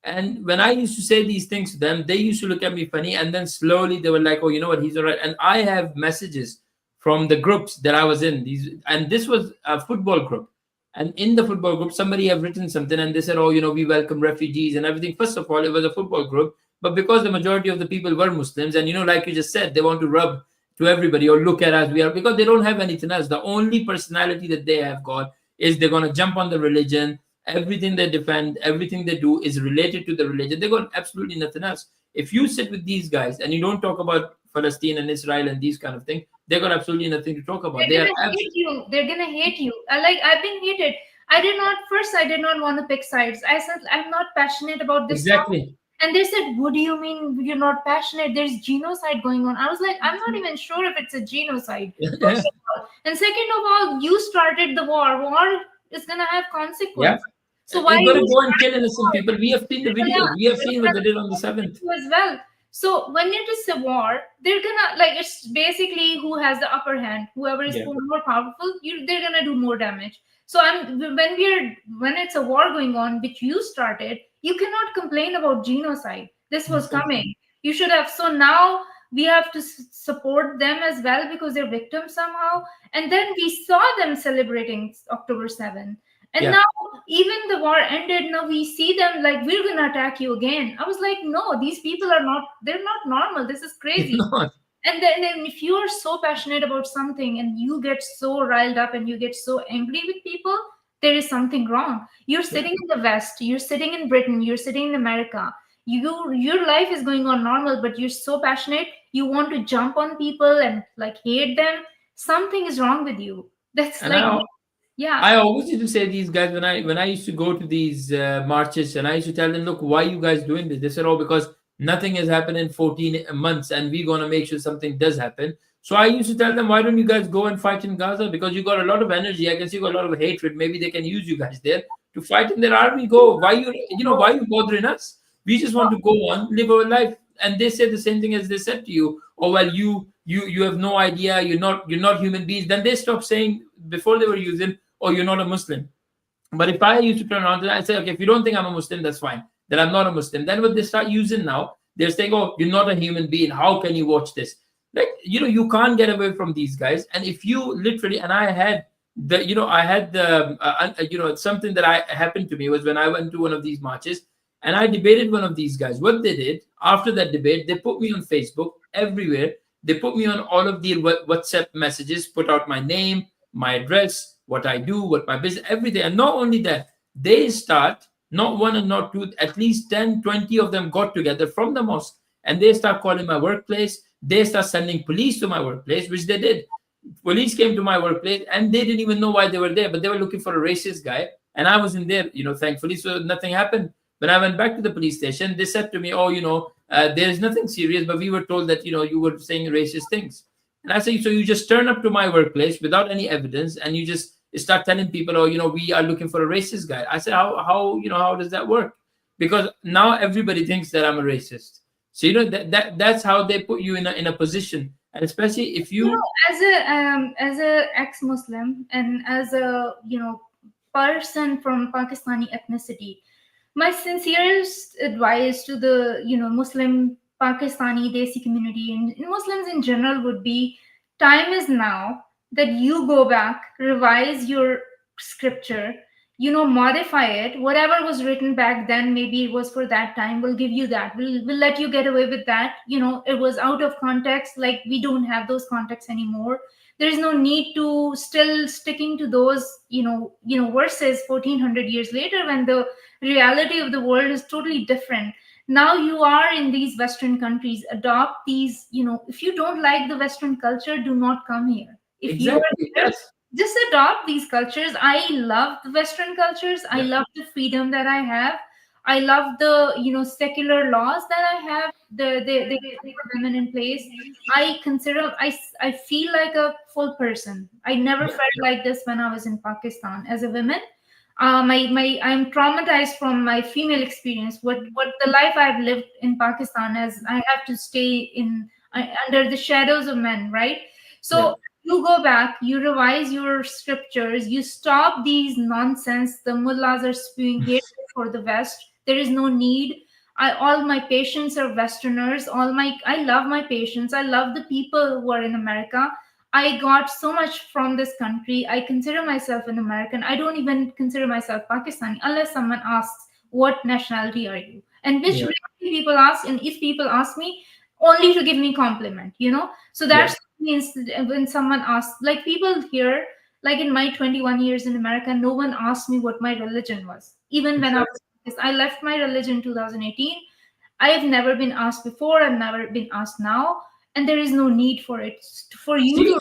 And when I used to say these things to them, they used to look at me funny, and then slowly they were like, oh, you know what, he's all right. And I have messages from the groups that I was in. And this was a football group. And in the football group, somebody have written something and they said, oh, we welcome refugees and everything. First of all, it was a football group. But because the majority of the people were Muslims, and, like you just said, they want to rub to everybody or look at us, because they don't have anything else. The only personality that they have got is they're going to jump on the religion. Everything they defend, everything they do is related to the religion. They got absolutely nothing else. If you sit with these guys and you don't talk about Palestine and Israel and these kind of things, they got absolutely nothing to talk about.
They're gonna hate you. They're gonna hate you. I've been hated. I did not want to pick sides. I said I'm not passionate about this.
Exactly.
And they said, what do you mean you're not passionate? There's genocide going on. I was like, I'm not even sure if it's a genocide. First of all. And second of all, you started the war. War is gonna have consequences.
Yeah.
So why
you're going to go and kill innocent people? We have seen the videos. We have seen what they did on the 7th.
As well. So when it is a war, they're gonna, it's basically who has the upper hand. Whoever is more powerful, they're gonna do more damage. So when it's a war going on, which you started, you cannot complain about genocide. This was coming. You should have. So now we have to support them as well because they're victims somehow. And then we saw them celebrating October 7th. And now, even the war ended, now we see them like, we're going to attack you again. I was like, no, these people they're not normal. This is crazy. And then if you are so passionate about something and you get so riled up and you get so angry with people, there is something wrong. You're sitting in the West, you're sitting in Britain, you're sitting in America. Your life is going on normal, but you're so passionate, you want to jump on people and hate them. Something is wrong with you. That's
I always used to say these guys when I used to go to these marches, and I used to tell them, look, why are you guys doing this? They said, oh, because nothing has happened in 14 months and we're going to make sure something does happen. So I used to tell them, why don't you guys go and fight in Gaza? Because you got a lot of energy. I can see you got a lot of hatred. Maybe they can use you guys there to fight in their army. Go. Why why you bothering us? We just want to go on, live our life. And they said the same thing as they said to you. Oh, well, you have no idea. You're not human beings. Then they stopped saying, before they were using, oh, you're not a Muslim. But if I used to turn around and I say, okay, if you don't think I'm a Muslim, that's fine. Then I'm not a Muslim. Then what they start using now, they're saying, oh, you're not a human being. How can you watch this? You can't get away from these guys. And if you literally, and I had something that happened to me was when I went to one of these marches and I debated one of these guys. What they did after that debate, they put me on Facebook everywhere. They put me on all of the WhatsApp messages, put out my name, my address, what I do, what my business, everything. And not only that, they start, not one and not two, at least 10, 20 of them got together from the mosque and they start calling my workplace. They start sending police to my workplace, which they did. Police came to my workplace and they didn't even know why they were there, but they were looking for a racist guy. And I wasn't there, thankfully, so nothing happened. When I went back to the police station, they said to me, oh, there's nothing serious, but we were told that, you were saying racist things. And I say, so you just turn up to my workplace without any evidence and you just start telling people, oh, we are looking for a racist guy. I said, how does that work? Because now everybody thinks that I'm a racist. So, that's how they put you in a position. And especially if you
as a ex-Muslim and as a, person from Pakistani ethnicity, my sincerest advice to the, Muslim Pakistani Desi community and Muslims in general would be, time is now that you go back, revise your scripture, modify it. Whatever was written back then, maybe it was for that time, we'll give you that. We'll let you get away with that. It was out of context. Like, we don't have those contexts anymore. There is no need to still sticking to those, verses 1400 years later, when the reality of the world is totally different. Now you are in these Western countries, adopt these, if you don't like the Western culture, do not come here. If you are
Exactly.
here,
Yes.
just adopt these cultures. I love the Western cultures. I love the freedom that I have. I love the secular laws that I have. They put women in place. I feel like a full person. I never felt like this when I was in Pakistan as a woman. I'm traumatized from my female experience. What the life I've lived in Pakistan, as I have to stay under the shadows of men, right? So you go back, you revise your scriptures, you stop these nonsense. The mullahs are spewing hatred for the West. There is no need. All my patients are Westerners. I love my patients. I love the people who are in America. I got so much from this country. I consider myself an American. I don't even consider myself Pakistani unless someone asks, what nationality are you? And which really people ask, and if people ask me, only to give me compliment. So that's means when someone asks, like people here, like in my 21 years in America, no one asked me what my religion was. Even when I left my religion in 2018, I have never been asked before. I've never been asked now, and there is no need for it. For you
See,
to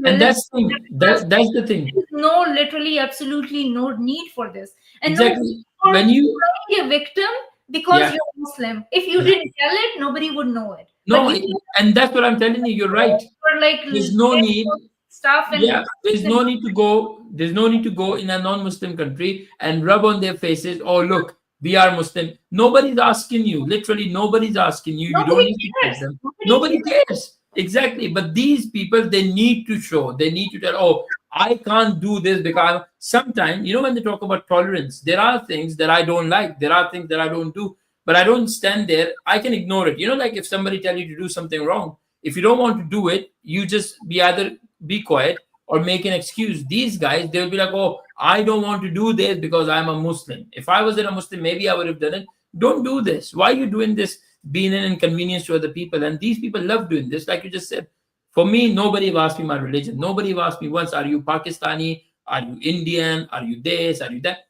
and that's the thing. That's the thing.
no, literally, absolutely no need for this, and no
Exactly.
need for
When you
being a victim because you're Muslim. If you didn't tell it, nobody would know it.
No,
But you
and that's what I'm telling you. You're right.
for like
There's no need.
stuff and
Yeah, there's no need to go. There's no need to go in a non-Muslim country and rub on their faces. Oh, look, we are Muslim. Nobody's asking you. Literally, nobody's asking you. You don't
nobody
need to tell
cares.
them. Nobody cares. Exactly. But these people, they need to show. They need to tell. Oh, I can't do this because sometimes, when they talk about tolerance, there are things that I don't like. There are things that I don't do. But I don't stand there. I can ignore it. Like if somebody tell you to do something wrong, if you don't want to do it, you just either be quiet or make an excuse. These guys, they'll be like, oh, I don't want to do this because I'm a Muslim. If I wasn't a Muslim, maybe I would have done it. Don't do this. Why are you doing this? Being an inconvenience to other people. And these people love doing this, like you just said. For me, nobody have asked me my religion. Nobody have asked me once, are you Pakistani? Are you Indian? Are you this? Are you that?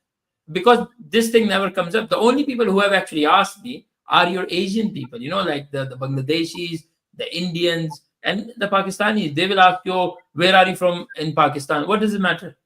Because this thing never comes up. The only people who have actually asked me are your Asian people, like the Bangladeshis, the Indians, and the Pakistanis. They will ask you, where are you from in Pakistan? What does it matter?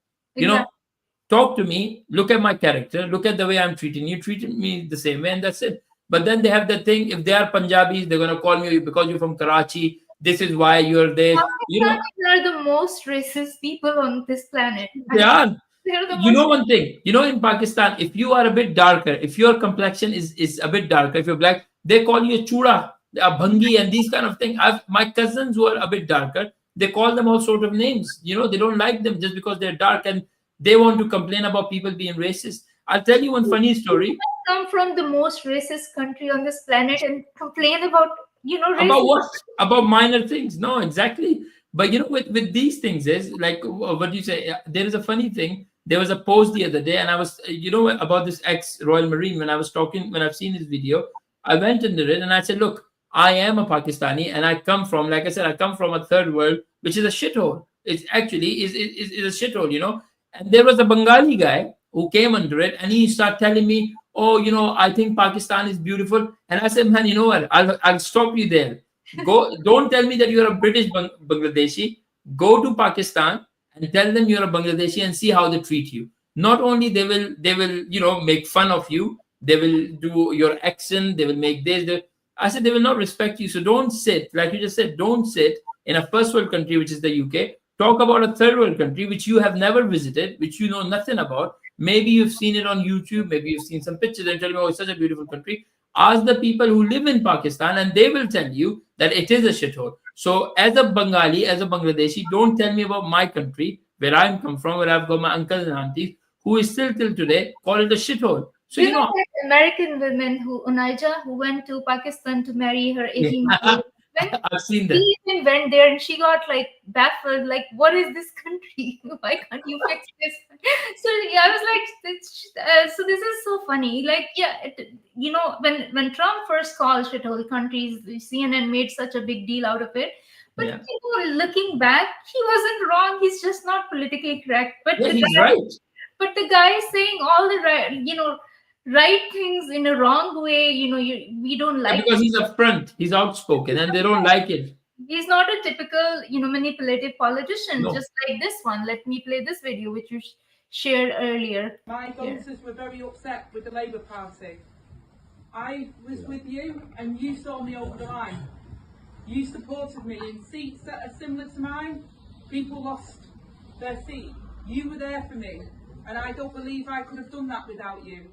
Talk to me, look at my character, look at the way I'm treating you, treat me the same way, and that's it. But then they have the thing, if they are Punjabis, they're going to call me because you're from Karachi. This is why you're there.
Pakistanis are the most racist people on this planet.
They are.
They're the
One thing, in Pakistan, if you are a bit darker, if your complexion is a bit darker, if you're black, they call you a chura, a bhangi, and these kind of things. My cousins who are a bit darker, they call them all sort of names. They don't like them just because they're dark and they want to complain about people being racist. I'll tell you one funny story.
Come from the most racist country on this planet and complain about racism.
About what? About minor things? No, exactly. But with these things is like what do you say? There is a funny thing. There was a post the other day, and I was, about this ex-Royal Marine. When I've seen his video, I went into it and I said, look, I am a Pakistani, and I come from, like I said, I come from a third world, which is a shithole. It's actually is a shithole, And there was a Bengali guy who came under it, and he started telling me, oh, I think Pakistan is beautiful. And I said, man, you know what? I'll stop you there. Go, don't tell me that you're a British Bangladeshi. Go to Pakistan and tell them you're a Bangladeshi and see how they treat you. Not only they will make fun of you, they will do your accent, they will make this. I said they will not respect you. So don't sit, like you just said, don't sit in a first world country, which is the UK. Talk about a third world country, which you have never visited, which you know nothing about. Maybe you've seen it on YouTube, maybe you've seen some pictures and tell me, oh, it's such a beautiful country. Ask the people who live in Pakistan and they will tell you that it is a shithole. So as a Bengali, as a Bangladeshi, don't tell me about my country, where I'm come from, where I've got my uncles and aunties, who is still till today call it a shithole. So
you know American women who Onaija, who went to Pakistan to marry her 18-year-old husband.
I've seen that.
She even went there and she got like baffled, like, what is this country? Why can't you fix this? So yeah, I was like, so this is so funny. Like, yeah, when Trump first called shithole countries, CNN made such a big deal out of it. But
Yeah.
Looking back, he wasn't wrong. He's just not politically correct. But
Yeah, he's right.
But the guy is saying all the right things in a wrong way. We don't
Yeah,
like.
because he's upfront, he's outspoken, and they don't like it.
He's not a typical, manipulative politician,
No.
just like this one. Let me play this video, which you shared earlier.
My daughters were very upset with the Labour Party. I was with you and you saw me over the line. You supported me in seats that are similar to mine. People lost their seat. You were there for me, and I don't believe I could have done that without you.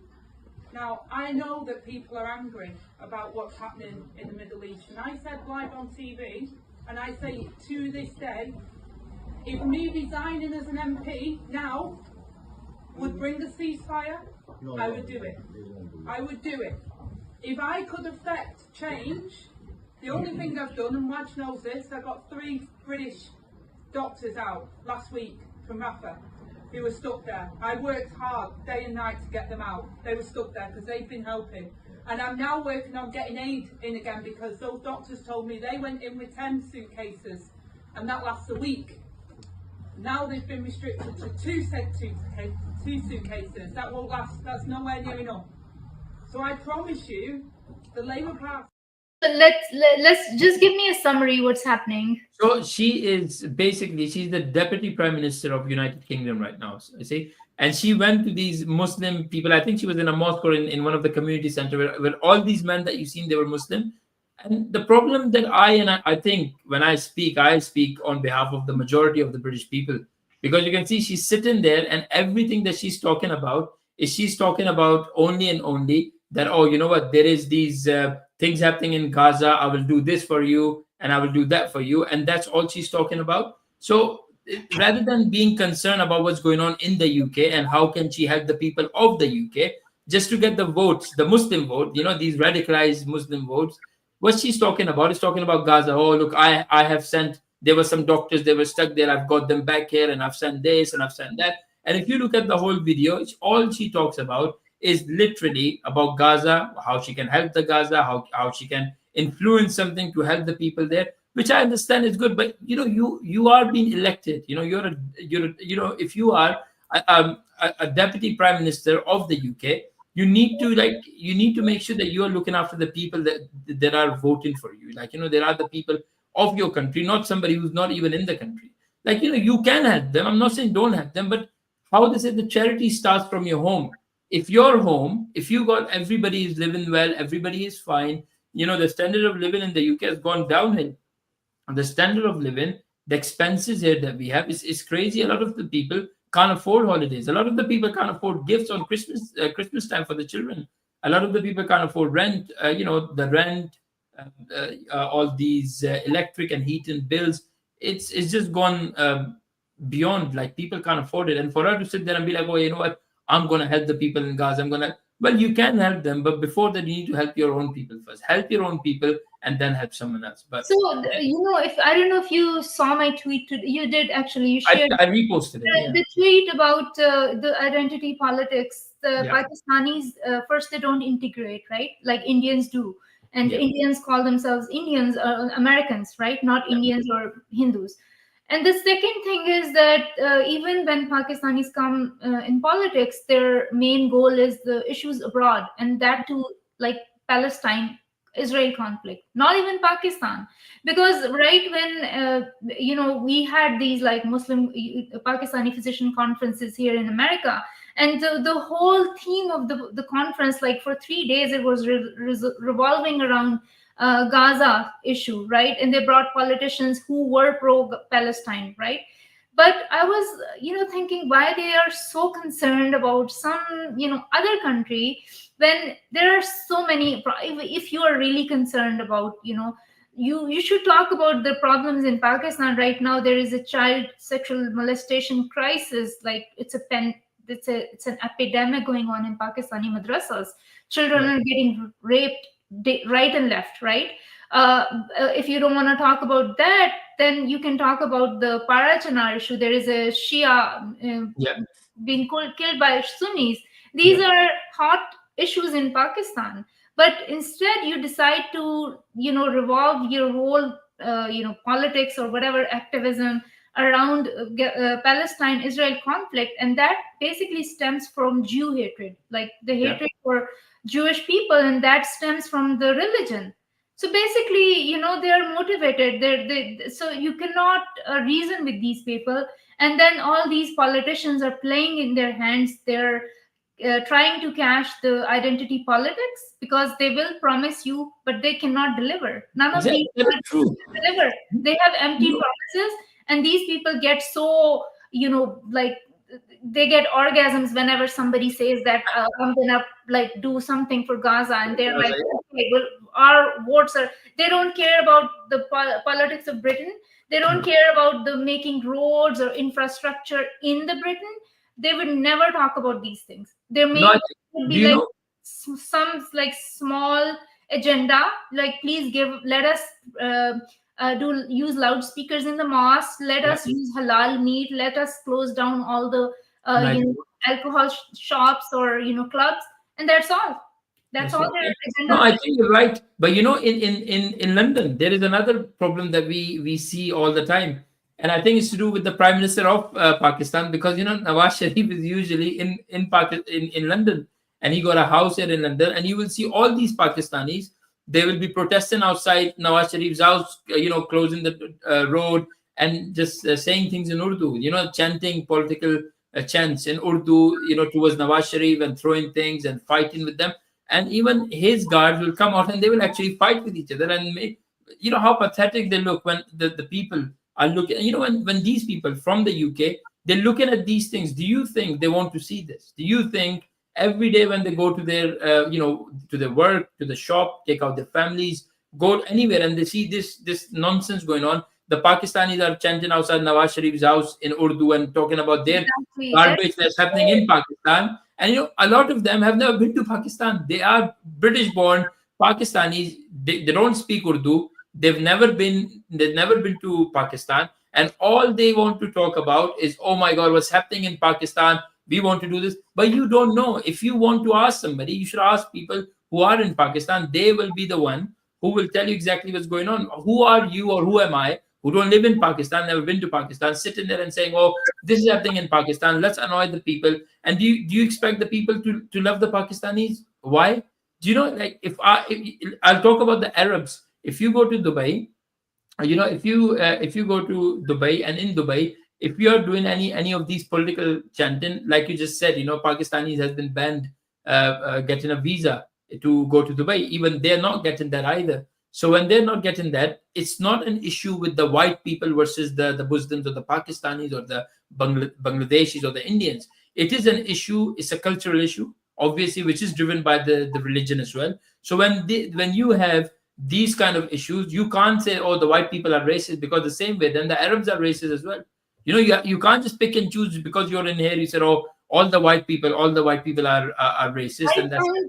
Now, I know that people are angry about what's happening in the Middle East, and I said live on TV, and I say to this day, if me resigning as an MP now would bring a ceasefire, I would do it. I would do it. If I could affect change, the only thing I've done, and Madge knows this, I got 3 British doctors out last week from Rafah who were stuck there. I worked hard day and night to get them out. They were stuck there because they've been helping. And I'm now working on getting aid in again because those doctors told me they went in with 10 suitcases and that lasts a week. Now they've been restricted to 2 suitcases. That won't last. That's nowhere near enough. So I promise you, the Labour Party.
Let's just give me a summary. What's happening?
So she's the deputy prime minister of United Kingdom right now. I see, and she went to these Muslim people. I think she was in a mosque or in one of the community center where all these men that you've seen, they were Muslim. And the problem that I think when I speak on behalf of the majority of the British people, because you can see she's sitting there and everything that she's talking about only and only that, oh, you know what, there is these things happening in Gaza. I will do this for you and I will do that for you. And that's all she's talking about. So rather than being concerned about what's going on in the UK and how can she help the people of the UK just to get the votes, the Muslim vote, these radicalized Muslim votes, what she's talking about is talking about Gaza. Oh, look, I have sent, there were some doctors, they were stuck there. I've got them back here and I've sent this and I've sent that. And if you look at the whole video, it's all she talks about is literally about Gaza, how she can help the Gaza, how she can influence something to help the people there, which I understand is good. But you are being elected. If you are a deputy prime minister of the UK, you need to make sure that you are looking after the people that are voting for you. There are the people of your country, not somebody who's not even in the country. You can help them. I'm not saying don't help them, but how they say the charity starts from your home. If your home, if you got everybody is living well, everybody is fine, the standard of living in the UK has gone downhill. The standard of living, the expenses here that we have is crazy. A lot of the people can't afford holidays. A lot of the people can't afford gifts on Christmas time for the children. A lot of the people can't afford rent, the rent, all these electric and heating bills. It's just gone beyond, people can't afford it. And for her to sit there and be like, oh, you know what, I'm going to help the people in Gaza. Well, you can help them, but before that, you need to help your own people first. Help your own people and then help someone else. But
so, if I don't know if you saw my tweet, you did actually. You shared.
I reposted it.
The tweet about the identity politics. The Pakistanis, first, they don't integrate, right? Like Indians do. And Indians call themselves Indians, Americans, right? Not Indians or Hindus. And the second thing is that even when Pakistanis come in politics, their main goal is the issues abroad, and that too, like Palestine, Israel conflict, not even Pakistan. Because right when, we had these Muslim Pakistani physician conferences here in America, and the whole theme of the conference, for 3 days, it was revolving around Gaza issue, right? And they brought politicians who were pro-Palestine, right? But I was, thinking why they are so concerned about some, other country when there are so many. If you are really concerned about, you should talk about the problems in Pakistan right now. There is a child sexual molestation crisis. It's an epidemic going on in Pakistani madrasas. Children are getting raped right and left, right? If you don't want to talk about that, then you can talk about the Parachanar issue. There is a Shia being killed by Sunnis. These are hot issues in Pakistan. But instead, you decide to, revolve your whole, politics or whatever activism around Palestine-Israel conflict, and that basically stems from Jew hatred, like the hatred for Jewish people, and that stems from the religion. So basically, they are motivated. So you cannot reason with these people, and then all these politicians are playing in their hands. They're trying to cash the identity politics, because they will promise you, but they cannot deliver. None of these deliver. They have empty promises, and these people get so, like, they get orgasms whenever somebody says that I'm gonna like do something for Gaza, and they're like, okay, well, our votes are. They don't care about the politics of Britain. They don't care about the making roads or infrastructure in the Britain. They would never talk about these things. Their main would be like some like small agenda, like please let us use loudspeakers in the mosque, let us use halal meat, let us close down all the alcohol shops or clubs, and that's all. That's all their agenda.
No, I think you're right. But in London, there is another problem that we see all the time. And I think it's to do with the Prime Minister of Pakistan, because Nawaz Sharif is usually in London, and he got a house here in London, and you will see all these Pakistanis. They will be protesting outside Nawaz Sharif's house, closing the road and just saying things in Urdu, chanting political chants in Urdu, towards Nawaz Sharif, and throwing things and fighting with them. And even his guards will come out and they will actually fight with each other. And how pathetic they look when the people are looking. When these people from the UK, they're looking at these things. Do you think they want to see this? Do you think every day when they go to their, to their work, to the shop, take out their families, go anywhere, and they see this nonsense going on? The Pakistanis are chanting outside Nawaz Sharif's house in Urdu and talking about their garbage that's happening in Pakistan. And a lot of them have never been to Pakistan. They are British-born Pakistanis. They don't speak Urdu. They've never been to Pakistan, and all they want to talk about is, oh my God, what's happening in Pakistan? We want to do this, but you don't know. If you want to ask somebody, you should ask people who are in Pakistan. They will be the one who will tell you exactly what's going on. Who are you, or who am I, who don't live in Pakistan, never been to Pakistan, sitting there and saying, oh, this is happening in Pakistan, let's annoy the people. And do you expect the people to love the Pakistanis? Why? Do like if I'll talk about the Arabs. If you go to Dubai, if you go to Dubai, and in Dubai, if you are doing any of these political chanting, like you just said, Pakistanis has been banned getting a visa to go to Dubai. Even they're not getting that either. So when they're not getting that, it's not an issue with the white people versus the Muslims or the Pakistanis or the Bangladeshis or the Indians. It is an issue. It's a cultural issue, obviously, which is driven by the religion as well. So when you have these kind of issues, you can't say, oh, the white people are racist, because the same way then the Arabs are racist as well. You can't just pick and choose because you're in here. You said, oh, all the white people are racist.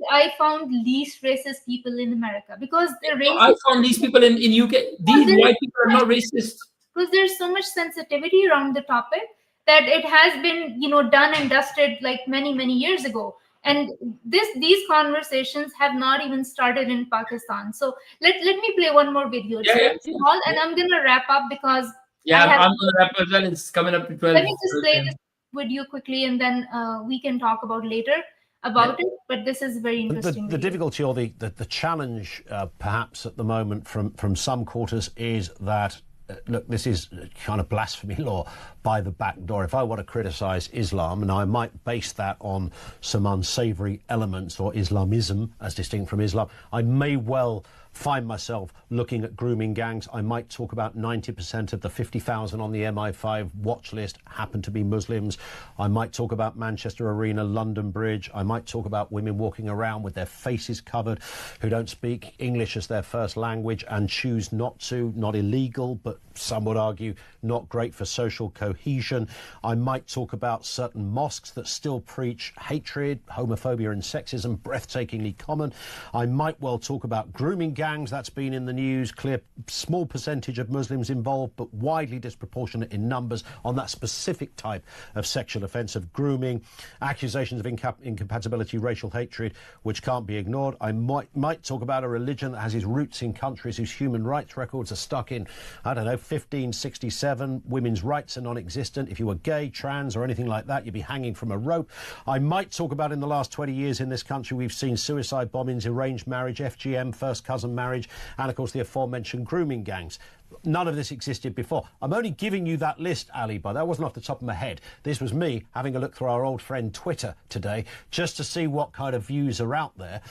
I found least racist people in America, because they're racist.
I found these people in UK. These white people are not racist.
Because there's so much sensitivity around the topic that it has been, done and dusted like many, many years ago. And these conversations have not even started in Pakistan. So let me play one more video. And I'm gonna wrap up because
I'm gonna wrap as well. It's coming up to 12.
Let me just play this video quickly, and then we can talk about later about it. But this is very interesting.
The difficulty or the challenge, perhaps at the moment from some quarters, is that. Look, this is kind of blasphemy law by the back door. If I want to criticize Islam, and I might base that on some unsavory elements or Islamism as distinct from Islam, I may well find myself looking at grooming gangs. I might talk about 90% of the 50,000 on the MI5 watch list happen to be Muslims. I might talk about Manchester Arena, London Bridge. I might talk about women walking around with their faces covered who don't speak English as their first language and choose not to. Not illegal, but some would argue not great for social cohesion. I might talk about certain mosques that still preach hatred, homophobia and sexism, breathtakingly common. I might well talk about grooming gangs, that's been in the news. Clear small percentage of Muslims involved, but widely disproportionate in numbers on that specific type of sexual offence of grooming. Accusations of incompatibility, racial hatred, which can't be ignored. I might talk about a religion that has its roots in countries whose human rights records are stuck in, I don't know, 1567. Women's rights are non-existent. If you were gay, trans or anything like that, you'd be hanging from a rope. I might talk about in the last 20 years in this country we've seen suicide bombings, arranged marriage, FGM, first cousin marriage, and of course the aforementioned grooming gangs. None of this existed before. I'm only giving you that list, Ali, but that wasn't off the top of my head. This was me having a look through our old friend Twitter today just to see what kind of views are out there.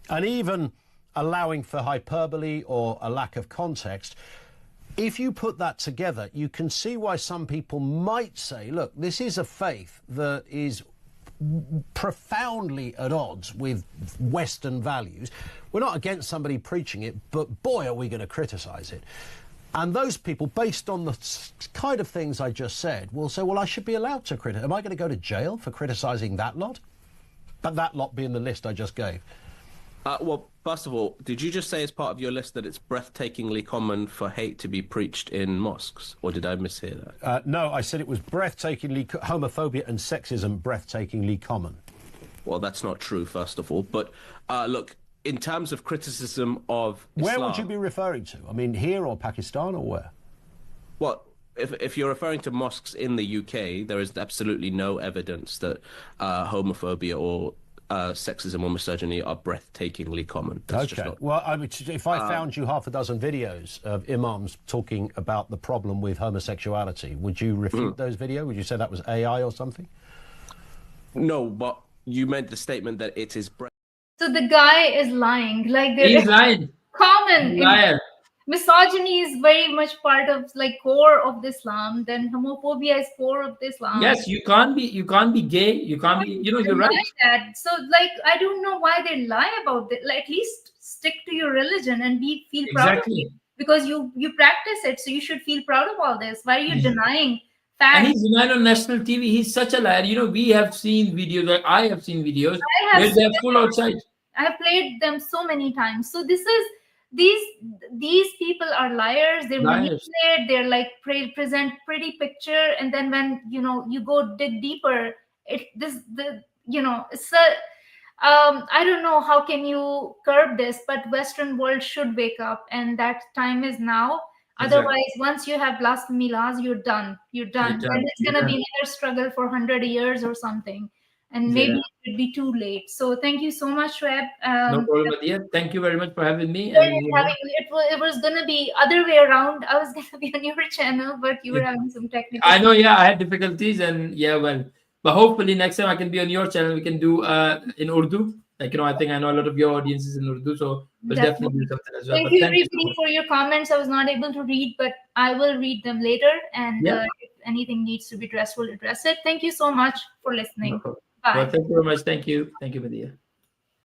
And even allowing for hyperbole or a lack of context, if you put that together, you can see why some people might say, look, this is a faith that is profoundly at odds with Western values. We're not against somebody preaching it, but boy, are we going to criticise it. And those people, based on the kind of things I just said, will say, well, I should be allowed to criticise. Am I going to go to jail for criticising that lot? But that lot being the list I just gave.
Well, first of all, did you just say as part of your list that it's breathtakingly common for hate to be preached in mosques? Or did I mishear that?
No, I said it was breathtakingly, homophobia and sexism breathtakingly common.
Well, that's not true, first of all. But look, in terms of criticism of Islam...
Where would you be referring to? I mean, here or Pakistan or where?
Well, if you're referring to mosques in the UK, there is absolutely no evidence that homophobia or sexism or misogyny are breathtakingly common. That's
okay.
Just not...
Well, I mean, if I found you half a dozen videos of imams talking about the problem with homosexuality, would you refute those videos? Would you say that was AI or something?
No, but you meant the statement that it is
So the guy is lying. Like
he's lying.
Common.
Liar.
Misogyny is very much part of like core of Islam. Then homophobia is core of Islam.
Yes, you can't be gay. You can't be. You're right.
That. So like I don't know why they lie about it. Like at least stick to your religion and feel proud of it because you practice it. So you should feel proud of all this. Why are you denying facts?
And he's denied on national TV. He's such a liar. We have seen videos. Like I have seen videos where they're full outside.
I have played them so many times. So this is. These people are liars. They're manipulated. They're like present pretty picture, and then when you go dig deeper, it's I don't know how can you curb this, but Western world should wake up, and that time is now.
Exactly.
Otherwise, once you have blasphemy laws, you're done. And it's gonna be another struggle for 100 years or something. And maybe it would be too late. So thank you so much, Shoaib.
No problem, Adia. Thank you very much for having me.
It was going to be other way around. I was going to be on your channel, but you were having some technical...
I know, I had difficulties and but hopefully next time I can be on your channel. We can do in Urdu. Like, I think I know a lot of your audience is in Urdu, so we'll definitely do something as well.
Thank you everybody for your comments. I was not able to read, but I will read them later. And if anything needs to be addressed, we'll address it. Thank you so much for listening.
No problem. Bye. Well, thank you very much. Thank you. Thank you, Medea.